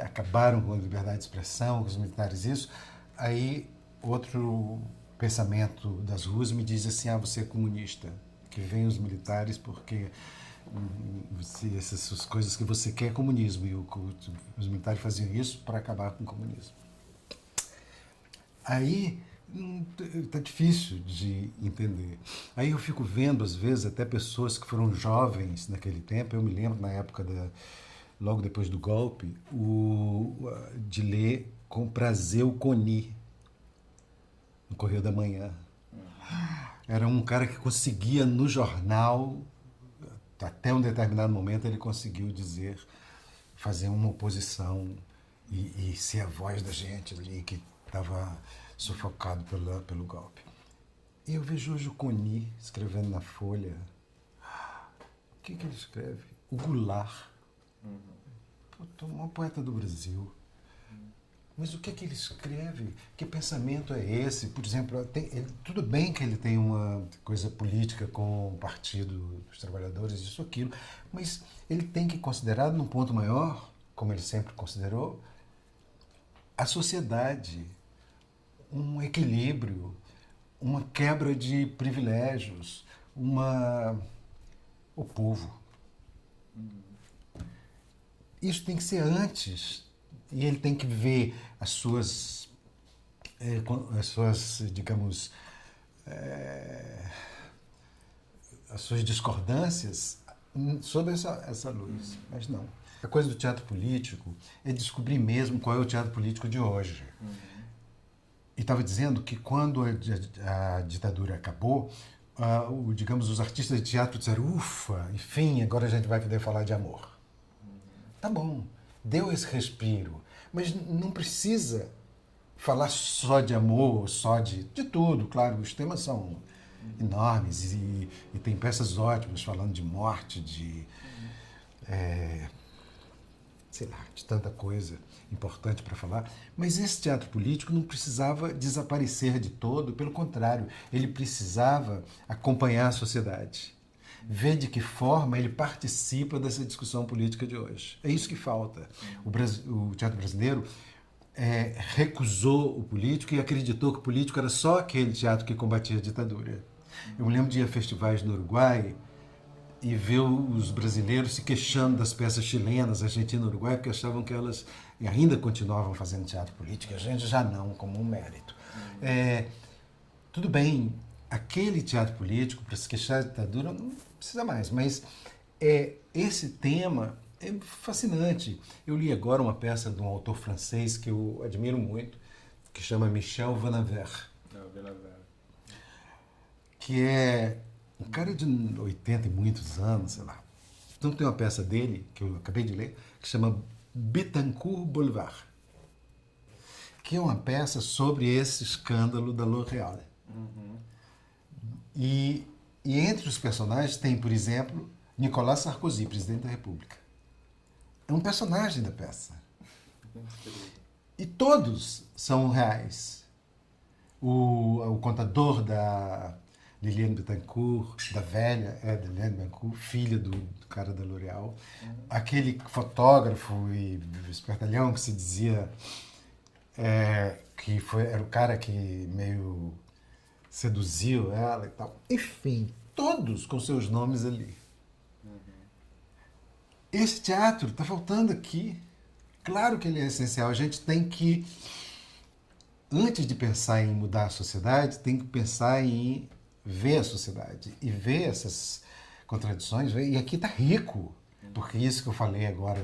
acabaram com a liberdade de expressão, que os militares isso, aí outro pensamento das ruas me diz assim, você é comunista, que vem os militares porque essas coisas que você quer é comunismo, e os militares faziam isso para acabar com o comunismo. Aí tá difícil de entender. Aí eu fico vendo, às vezes, até pessoas que foram jovens naquele tempo. Eu me lembro, na época, logo depois do golpe, de ler com prazer o Coni, no Correio da Manhã. Era um cara que conseguia, no jornal, até um determinado momento, ele conseguiu fazer uma oposição e ser a voz da gente ali, que estava sufocado pelo golpe. E eu vejo hoje o Coni escrevendo na Folha. O que ele escreve? O Goulart. O maior poeta do Brasil. Mas o que ele escreve? Que pensamento é esse? Por exemplo, tudo bem que ele tem uma coisa política com o Partido dos Trabalhadores, isso, aquilo, mas ele tem que considerar, num ponto maior, como ele sempre considerou, a sociedade, um equilíbrio, uma quebra de privilégios, o povo. Isso tem que ser antes, e ele tem que ver as suas digamos, as suas discordâncias sob essa luz. Mas não. A coisa do teatro político é descobrir mesmo qual é o teatro político de hoje. E estava dizendo que quando a ditadura acabou, digamos, os artistas de teatro disseram, ufa, enfim, agora a gente vai poder falar de amor. Tá bom, deu esse respiro, mas não precisa falar só de amor, só de tudo. Claro, os temas são enormes e tem peças ótimas falando de morte, sei lá, de tanta coisa importante para falar, mas esse teatro político não precisava desaparecer de todo, pelo contrário, ele precisava acompanhar a sociedade, ver de que forma ele participa dessa discussão política de hoje. É isso que falta. O teatro brasileiro recusou o político e acreditou que o político era só aquele teatro que combatia a ditadura. Eu me lembro de ir a festivais no Uruguai e ver os brasileiros se queixando das peças chilenas, Argentina e Uruguai, porque achavam que elas ainda continuavam fazendo teatro político, a gente já não, como um mérito. Tudo bem, aquele teatro político, para se queixar da ditadura, não precisa mais, mas esse tema é fascinante. Eu li agora uma peça de um autor francês que eu admiro muito, que chama Michel Vanaver, que é um cara de 80 e muitos anos, sei lá. Então tem uma peça dele, que eu acabei de ler, que chama Bittencourt Boulevard, que é uma peça sobre esse escândalo da L'Oréal. E entre os personagens tem, por exemplo, Nicolas Sarkozy, presidente da República. É um personagem da peça. E todos são reais. O contador da Liliane Bittencourt, da velha, da Liliane Bittencourt, filha do cara da L'Oréal. Aquele fotógrafo e espertalhão que se dizia que era o cara que meio seduziu ela e tal. Enfim, todos com seus nomes ali. Esse teatro está faltando aqui. Claro que ele é essencial. A gente tem que, antes de pensar em mudar a sociedade, tem que pensar em ver a sociedade e ver essas contradições. E aqui está rico, porque isso que eu falei agora,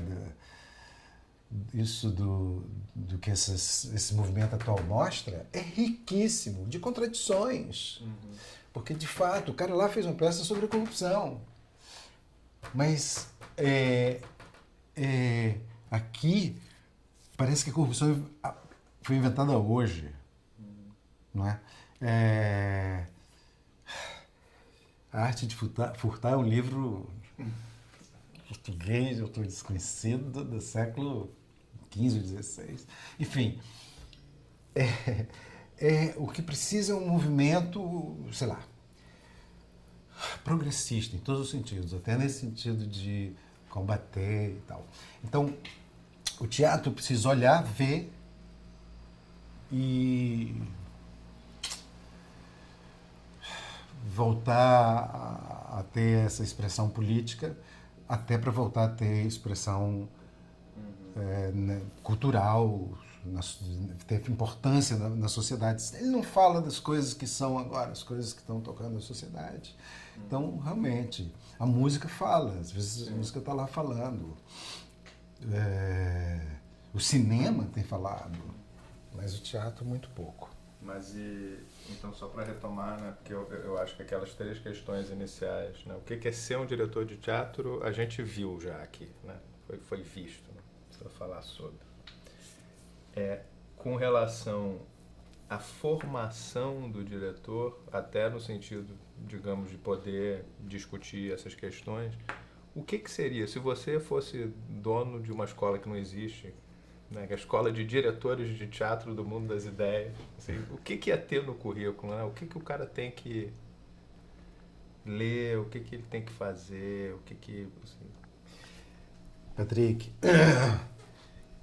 isso do que esse movimento atual mostra, é riquíssimo de contradições. Porque, de fato, o cara lá fez uma peça sobre a corrupção. Mas aqui parece que a corrupção foi inventada hoje. Não é? A Arte de Furtar é um livro português, autor desconhecido, do século 15 ou 16. Enfim, o que precisa é um movimento, sei lá, progressista em todos os sentidos, até nesse sentido de combater e tal. Então, o teatro precisa olhar, ver e voltar a ter essa expressão política, até para voltar a ter expressão cultural, ter importância na sociedade. Ele não fala das coisas que são agora, as coisas que estão tocando na sociedade. Então, realmente, a música fala, às vezes a música está lá falando. O cinema tem falado, mas o teatro muito pouco. Mas então, só para retomar, né, porque eu acho que aquelas 3 questões iniciais, né, o que é ser um diretor de teatro, a gente viu já aqui, né, foi visto, né, precisa falar sobre. Com relação à formação do diretor, até no sentido, digamos, de poder discutir essas questões, o que seria, se você fosse dono de uma escola que não existe, né, que é a escola de diretores de teatro do mundo das ideias, assim, o que ia ter no currículo, né? O que o cara tem que ler, o que ele tem que fazer, assim... Patrick,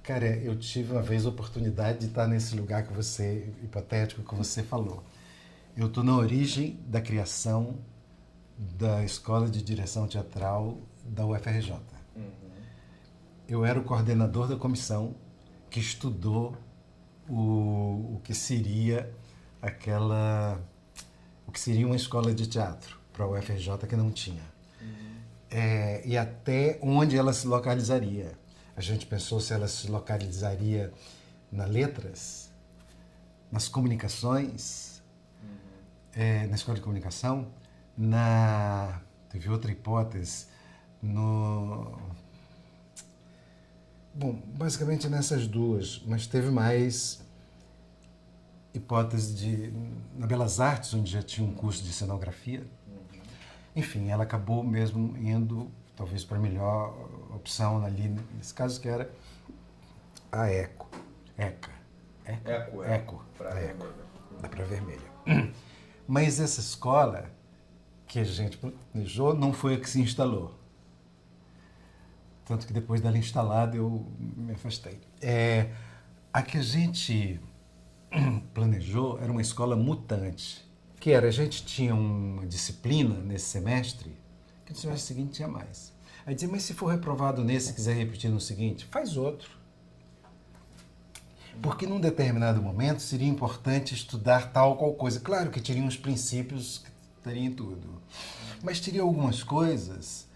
cara, eu tive uma vez a oportunidade de estar nesse lugar que você, hipotético, que você falou. Eu estou na origem da criação da Escola de Direção Teatral da UFRJ. Eu era o coordenador da comissão que estudou o que seria o que seria uma escola de teatro para a UFRJ que não tinha. E até onde ela se localizaria. A gente pensou se ela se localizaria nas letras, nas comunicações, na escola de comunicação, teve outra hipótese, bom, basicamente nessas duas, mas teve mais hipótese na Belas Artes, onde já tinha um curso de cenografia. Enfim, ela acabou mesmo indo, talvez, para a melhor opção ali, nesse caso, que era a ECO. ECO. Da Praia Vermelha. Mas essa escola que a gente planejou não foi a que se instalou. Tanto que depois dela instalada eu me afastei. A que a gente planejou era uma escola mutante. A gente tinha uma disciplina nesse semestre, que no semestre seguinte tinha mais. Aí dizia, mas se for reprovado nesse e quiser repetir no seguinte, faz outro. Porque num determinado momento seria importante estudar tal ou qual coisa. Claro que teriam os princípios que estariam em tudo. Mas teria algumas coisas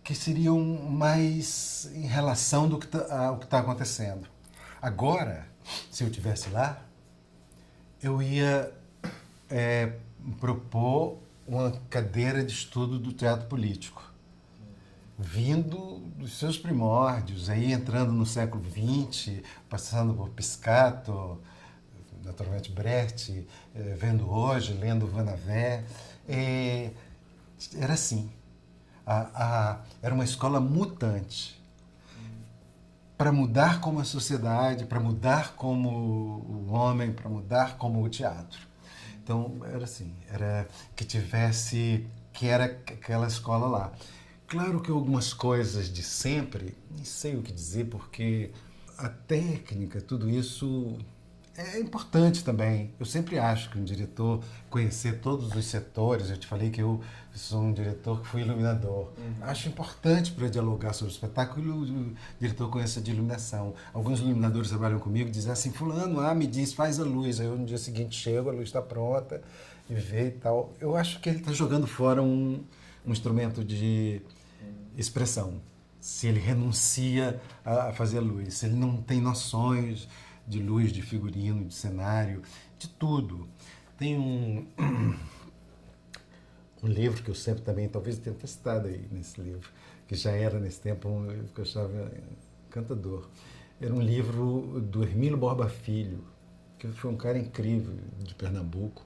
que seriam mais em relação ao que está acontecendo. Agora, se eu estivesse lá, eu ia propor uma cadeira de estudo do teatro político, vindo dos seus primórdios, aí entrando no século XX, passando por Piscato, naturalmente Brecht, vendo hoje, lendo Vanavé. Era assim. Era uma escola mutante para mudar como a sociedade, para mudar como o homem, para mudar como o teatro. Então, era assim, que era aquela escola lá. Claro que algumas coisas de sempre, nem sei o que dizer, porque a técnica, tudo isso é importante também. Eu sempre acho que um diretor conhecer todos os setores, eu te falei que eu sou um diretor que fui iluminador. Acho importante para dialogar sobre o espetáculo o diretor conheça de iluminação. Alguns iluminadores trabalham comigo e dizem assim, fulano, me diz, faz a luz. Aí eu no dia seguinte chego, a luz está pronta, e vê e tal. Eu acho que ele está jogando fora um instrumento de expressão. Se ele renuncia a fazer a luz, se ele não tem noções de luz, de figurino, de cenário, de tudo. Tem um livro que eu sempre também, talvez eu tenha até citado aí nesse livro, que já era nesse tempo um livro que eu achava encantador. Era um livro do Hermílio Borba Filho, que foi um cara incrível de Pernambuco.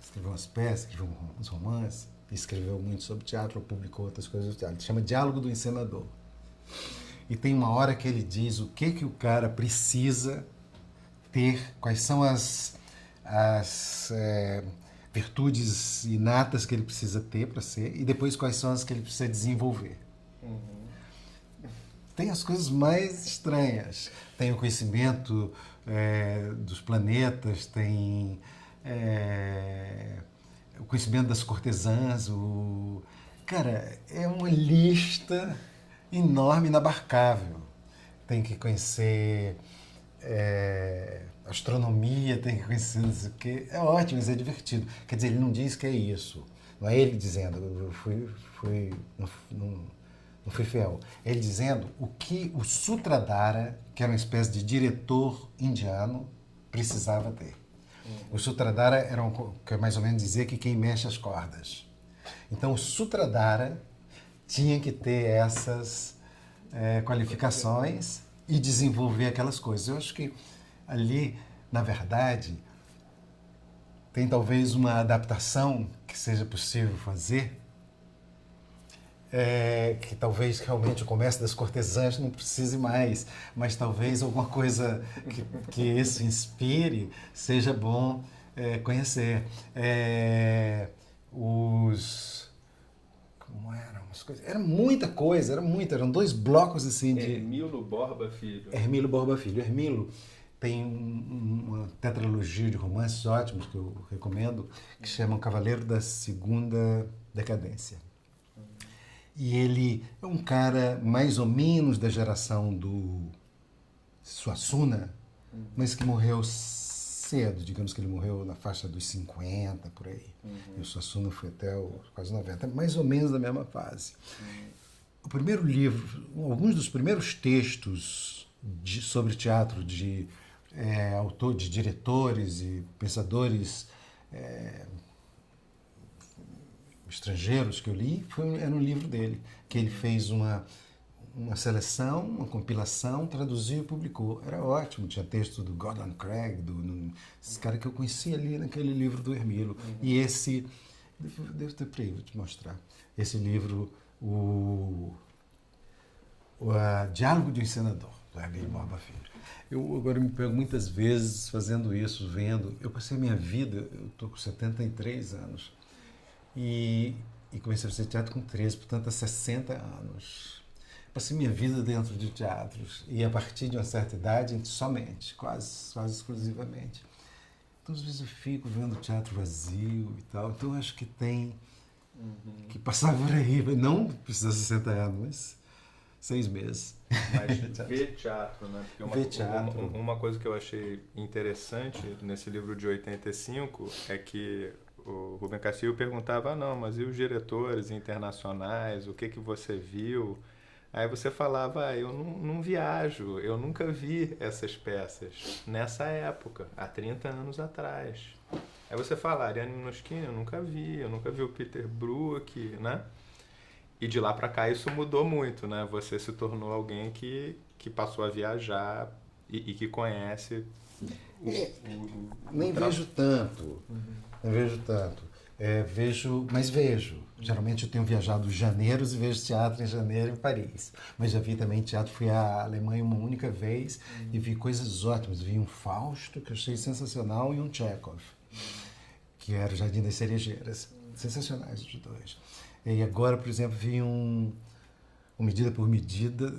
Escreveu umas peças, escreveu uns romances, escreveu muito sobre teatro, publicou outras coisas do teatro. Chama Diálogo do Encenador. e tem uma hora que ele diz o que o cara precisa ter, quais são as virtudes inatas que ele precisa ter para ser, e depois quais são as que ele precisa desenvolver. Tem as coisas mais estranhas. Tem o conhecimento dos planetas, tem o conhecimento das cortesãs. Cara, é uma lista enorme, inabarcável. Tem que conhecer astronomia, tem que conhecer não sei o quê. É ótimo, mas é divertido. Quer dizer, ele não diz que é isso. Não é ele dizendo, não fui fiel. É ele dizendo o que o Sutradhara, que era uma espécie de diretor indiano, precisava ter. O Sutradhara era que mais ou menos dizer que quem mexe as cordas. Então o Sutradhara tinha que ter essas qualificações e desenvolver aquelas coisas. Eu acho que ali, na verdade, tem talvez uma adaptação que seja possível fazer, que talvez realmente o comércio das cortesãs não precise mais, mas talvez alguma coisa que isso inspire seja bom conhecer. Como eram as coisas? Era muita coisa, eram 2 blocos assim de... Hermilo Borba Filho. Hermilo Borba Filho. Hermilo tem uma tetralogia de romances ótimos que eu recomendo, que chamam Cavaleiro da Segunda Decadência. E ele é um cara mais ou menos da geração do Suassuna, mas que morreu cedo, digamos que ele morreu na faixa dos 50, por aí. E o Suassuna foi até quase 90, mais ou menos da mesma fase. O primeiro livro, alguns dos primeiros textos sobre teatro de diretores e pensadores estrangeiros que eu li, era um livro dele, que ele fez uma seleção, uma compilação, traduziu e publicou. Era ótimo, tinha texto do Gordon Craig, esse cara que eu conheci ali naquele livro do Hermilo. E esse, devo ter para aí, vou te mostrar, esse livro, o Diálogo de um Encenador, do Hermilo Borba Filho. Eu agora me pego muitas vezes fazendo isso, vendo. Eu passei a minha vida, eu estou com 73 anos, e comecei a fazer teatro com 13, portanto há 60 anos. Passei minha vida dentro de teatros e a partir de uma certa idade somente, quase exclusivamente. Então às vezes eu fico vendo teatro vazio e tal, então eu acho que tem que passar por aí, não precisa 60 anos, mas 6 meses. Mas ver teatro, né? Porque ver teatro. Uma coisa que eu achei interessante nesse livro de 85 é que o Rubem Castillo perguntava, não, mas e os diretores internacionais, o que você viu? Aí você falava, eu não viajo, eu nunca vi essas peças nessa época, há 30 anos atrás. Aí você fala, Ariane Minuschini, eu nunca vi o Peter Brook, né? E de lá para cá isso mudou muito, né? Você se tornou alguém que passou a viajar e que conhece Nem vejo tanto. Mas vejo. Geralmente eu tenho viajado janeiros e vejo teatro em janeiro em Paris. Mas já vi também teatro, fui à Alemanha uma única vez e vi coisas ótimas. Vi um Fausto, que eu achei sensacional, e um Chekhov, que era o Jardim das Cerejeiras. Sensacionais os dois. E agora, por exemplo, vi um Medida por Medida,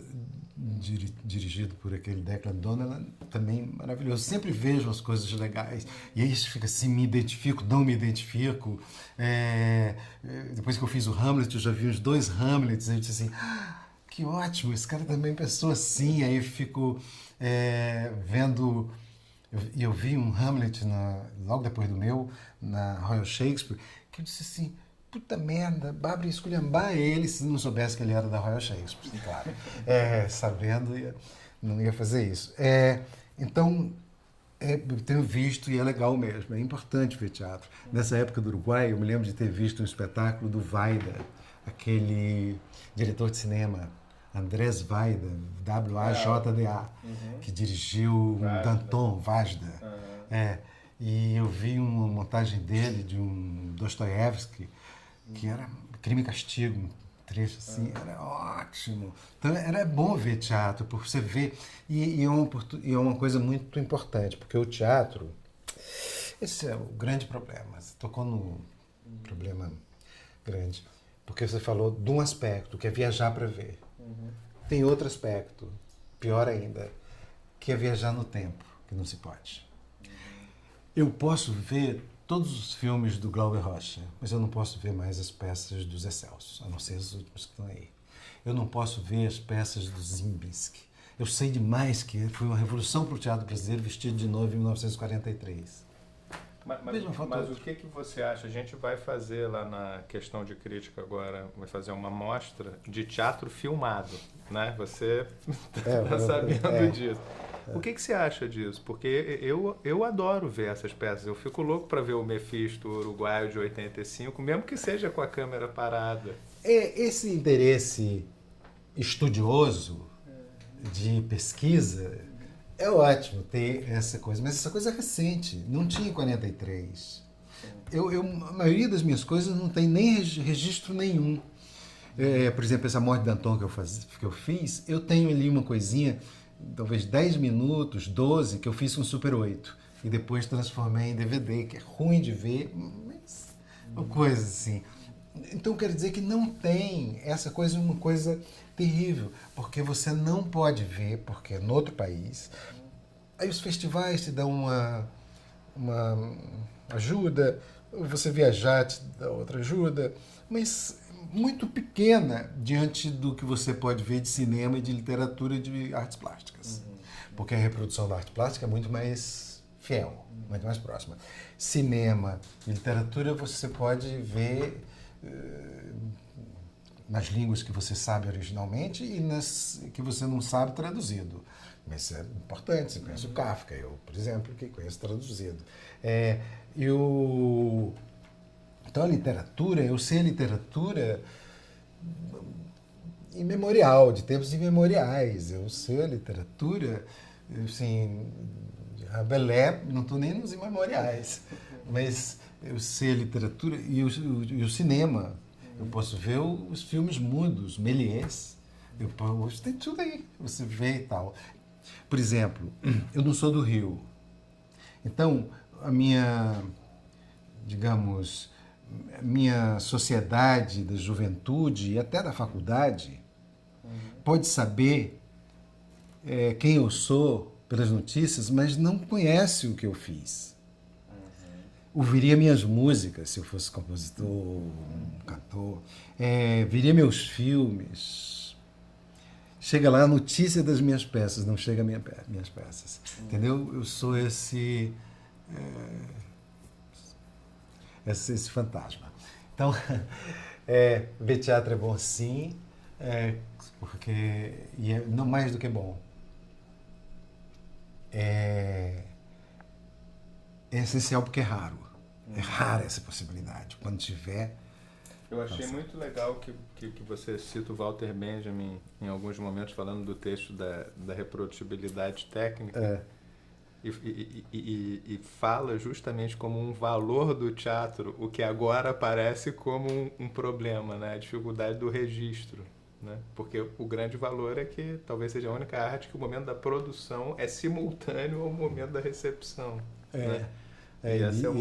dirigido por aquele Declan Donnellan, também maravilhoso. Sempre vejo as coisas legais. E aí você fica assim, me identifico, não me identifico. Depois que eu fiz o Hamlet, eu já vi os 2 Hamlets, aí eu disse assim, que ótimo, esse cara também pensou assim. Aí eu fico vendo... Eu vi um Hamlet logo depois do meu, na Royal Shakespeare, que eu disse assim, puta merda, Bárbara ia esculhambar ele se não soubesse que ele era da Royal Shakespeare, claro. Sabendo, não ia fazer isso. Então, eu tenho visto e é legal mesmo, é importante ver teatro. Nessa época do Uruguai, eu me lembro de ter visto um espetáculo do Vaida, aquele diretor de cinema, Andrés Vaida, W-A-J-D-A, que dirigiu Danton, Vajda. E eu vi uma montagem dele, de um Dostoiévski, que era Crime e Castigo, trecho assim, era ótimo. Então era bom ver teatro, porque você vê, e é uma coisa muito importante, porque o teatro, esse é o grande problema. Você tocou no problema grande, porque você falou de um aspecto, que é viajar para ver. Tem outro aspecto, pior ainda, que é viajar no tempo, que não se pode. Eu posso ver todos os filmes do Glauber Rocha, mas eu não posso ver mais as peças dos Excelsos, a não ser os últimos que estão aí. Eu não posso ver as peças do Zimbinski. Eu sei demais que foi uma revolução para o teatro brasileiro vestido de novo em 1943. Mas o que você acha? A gente vai fazer lá na questão de crítica agora, vai fazer uma mostra de teatro filmado, né? Você está sabendo disso. O que você acha disso? Porque eu adoro ver essas peças. Eu fico louco para ver o Mephisto uruguaio de 85, mesmo que seja com a câmera parada. Esse interesse estudioso de pesquisa é ótimo ter essa coisa, mas essa coisa é recente, não tinha em 43. A maioria das minhas coisas não tem nem registro nenhum. Por exemplo, essa Morte de Danton que eu fiz, eu tenho ali uma coisinha, talvez 10 minutos, 12, que eu fiz com Super 8. E depois transformei em DVD, que é ruim de ver, mas uma coisa assim. Então quer dizer que não tem essa coisa, uma coisa terrível, porque você não pode ver, porque é no outro país. Aí os festivais te dão uma ajuda, você viajar te dá outra ajuda, mas muito pequena diante do que você pode ver de cinema e de literatura e de artes plásticas. Porque a reprodução da arte plástica é muito mais fiel, muito mais próxima. Cinema e literatura você pode ver nas línguas que você sabe originalmente e nas que você não sabe traduzido. Mas é importante, você conhece o Kafka, eu, por exemplo, que conheço traduzido. Então a literatura, eu sei a literatura imemorial, de tempos imemoriais. Eu sei a literatura, assim, de Rabelais, não estou nem nos imemoriais, mas eu sei a literatura e o cinema. Eu posso ver os filmes mudos, Méliès, hoje tem tudo aí, você vê e tal. Por exemplo, eu não sou do Rio, então a minha, digamos, a minha sociedade da juventude e até da faculdade pode saber quem eu sou pelas notícias, mas não conhece o que eu fiz. Ouviria minhas músicas, se eu fosse compositor, cantor, viria meus filmes. Chega lá a notícia das minhas peças, não chega a minhas peças. Entendeu? Eu sou esse fantasma. Então, ver teatro é bom sim, porque não mais do que bom. É essencial porque é raro. É rara essa possibilidade. Quando tiver... Eu achei muito legal que você cita o Walter Benjamin em alguns momentos falando do texto da reprodutibilidade técnica e fala justamente como um valor do teatro, o que agora aparece como um problema, né? A dificuldade do registro. Né? Porque o grande valor é que talvez seja a única arte que o momento da produção é simultâneo ao momento da recepção. Né? E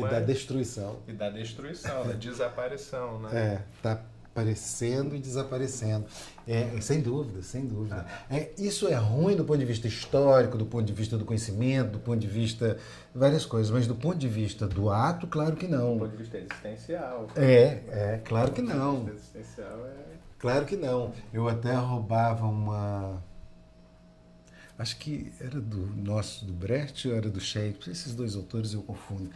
da destruição. E da destruição, da desaparição, né? Tá aparecendo e desaparecendo. Sem dúvida, sem dúvida. Isso é ruim do ponto de vista histórico, do ponto de vista do conhecimento, do ponto de vista de várias coisas, mas do ponto de vista do ato, claro que não. Do ponto de vista existencial. Claro que não. Do ponto de vista existencial Claro que não. Eu até roubava uma... Acho que era do Brecht ou era do Shakespeare, esses dois autores eu confundo.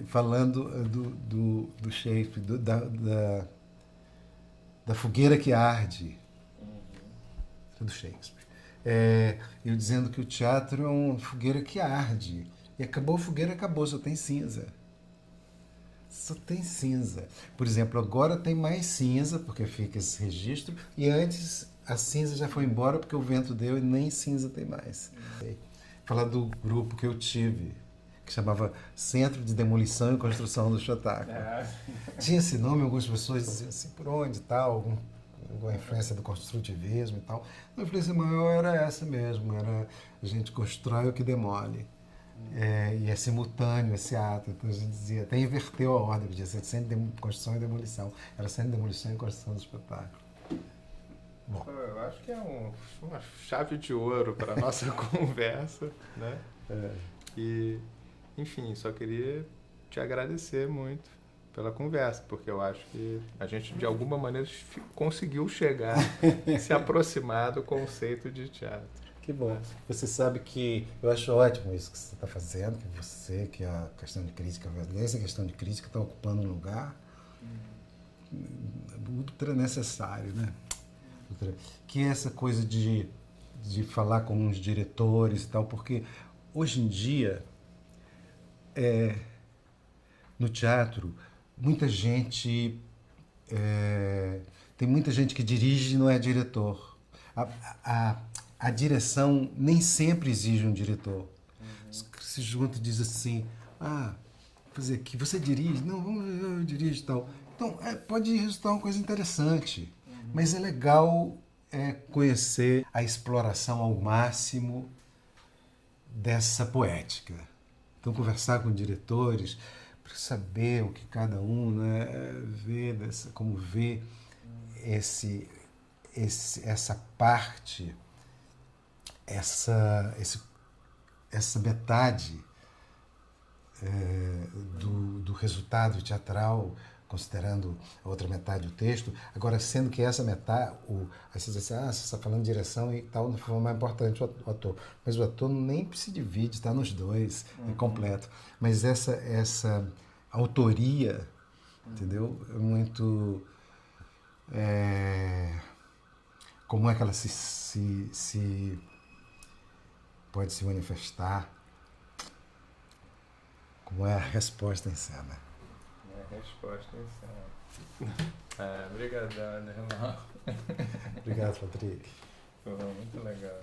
Falando do Shakespeare, da fogueira que arde. Do Shakespeare. Eu dizendo que o teatro é uma fogueira que arde. E acabou a fogueira, acabou, só tem cinza. Só tem cinza. Por exemplo, agora tem mais cinza, porque fica esse registro, e antes a cinza já foi embora porque o vento deu e nem cinza tem mais. Falar do grupo que eu tive, que que chamava Centro de Demolição e Construção do Espetáculo. Tinha esse nome, algumas pessoas diziam assim, por onde e tal, alguma influência do construtivismo e tal. A influência maior era essa mesmo, era a gente constrói o que demole. E é simultâneo esse ato, então a gente dizia, até inverteu a ordem, podia ser Centro de Construção e Demolição, era Centro de Demolição e Construção do Espetáculo. Bom. Eu acho que é uma chave de ouro para a nossa conversa, né? E, enfim, só queria te agradecer muito pela conversa, porque eu acho que a gente, de alguma maneira, conseguiu chegar, se aproximar do conceito de teatro. Que bom. Você sabe que eu acho ótimo isso que você está fazendo, que a questão de crítica, essa questão de crítica está ocupando um lugar ultra necessário, né? Que é essa coisa de falar com uns diretores e tal, porque hoje em dia, no teatro, muita gente... tem muita gente que dirige e não é diretor. A direção nem sempre exige um diretor. Se junta e diz assim, fazer aqui, você dirige? Não, eu dirijo e tal. Então, pode resultar uma coisa interessante, mas é legal conhecer a exploração ao máximo dessa poética. Então, conversar com diretores para saber o que cada um, né, vê, como vê essa parte, essa metade do resultado teatral, considerando a outra metade do texto. Agora, sendo que essa metade, aí você diz assim, você está falando de direção e tal, não foi mais importante o ator. Mas o ator nem se divide, está nos dois, é completo. Mas essa autoria, entendeu? É muito... como é que ela se pode se manifestar? Como é a resposta em cena? A resposta em cena. Obrigadão, né, irmão? Obrigado, Patrick. Foi muito legal.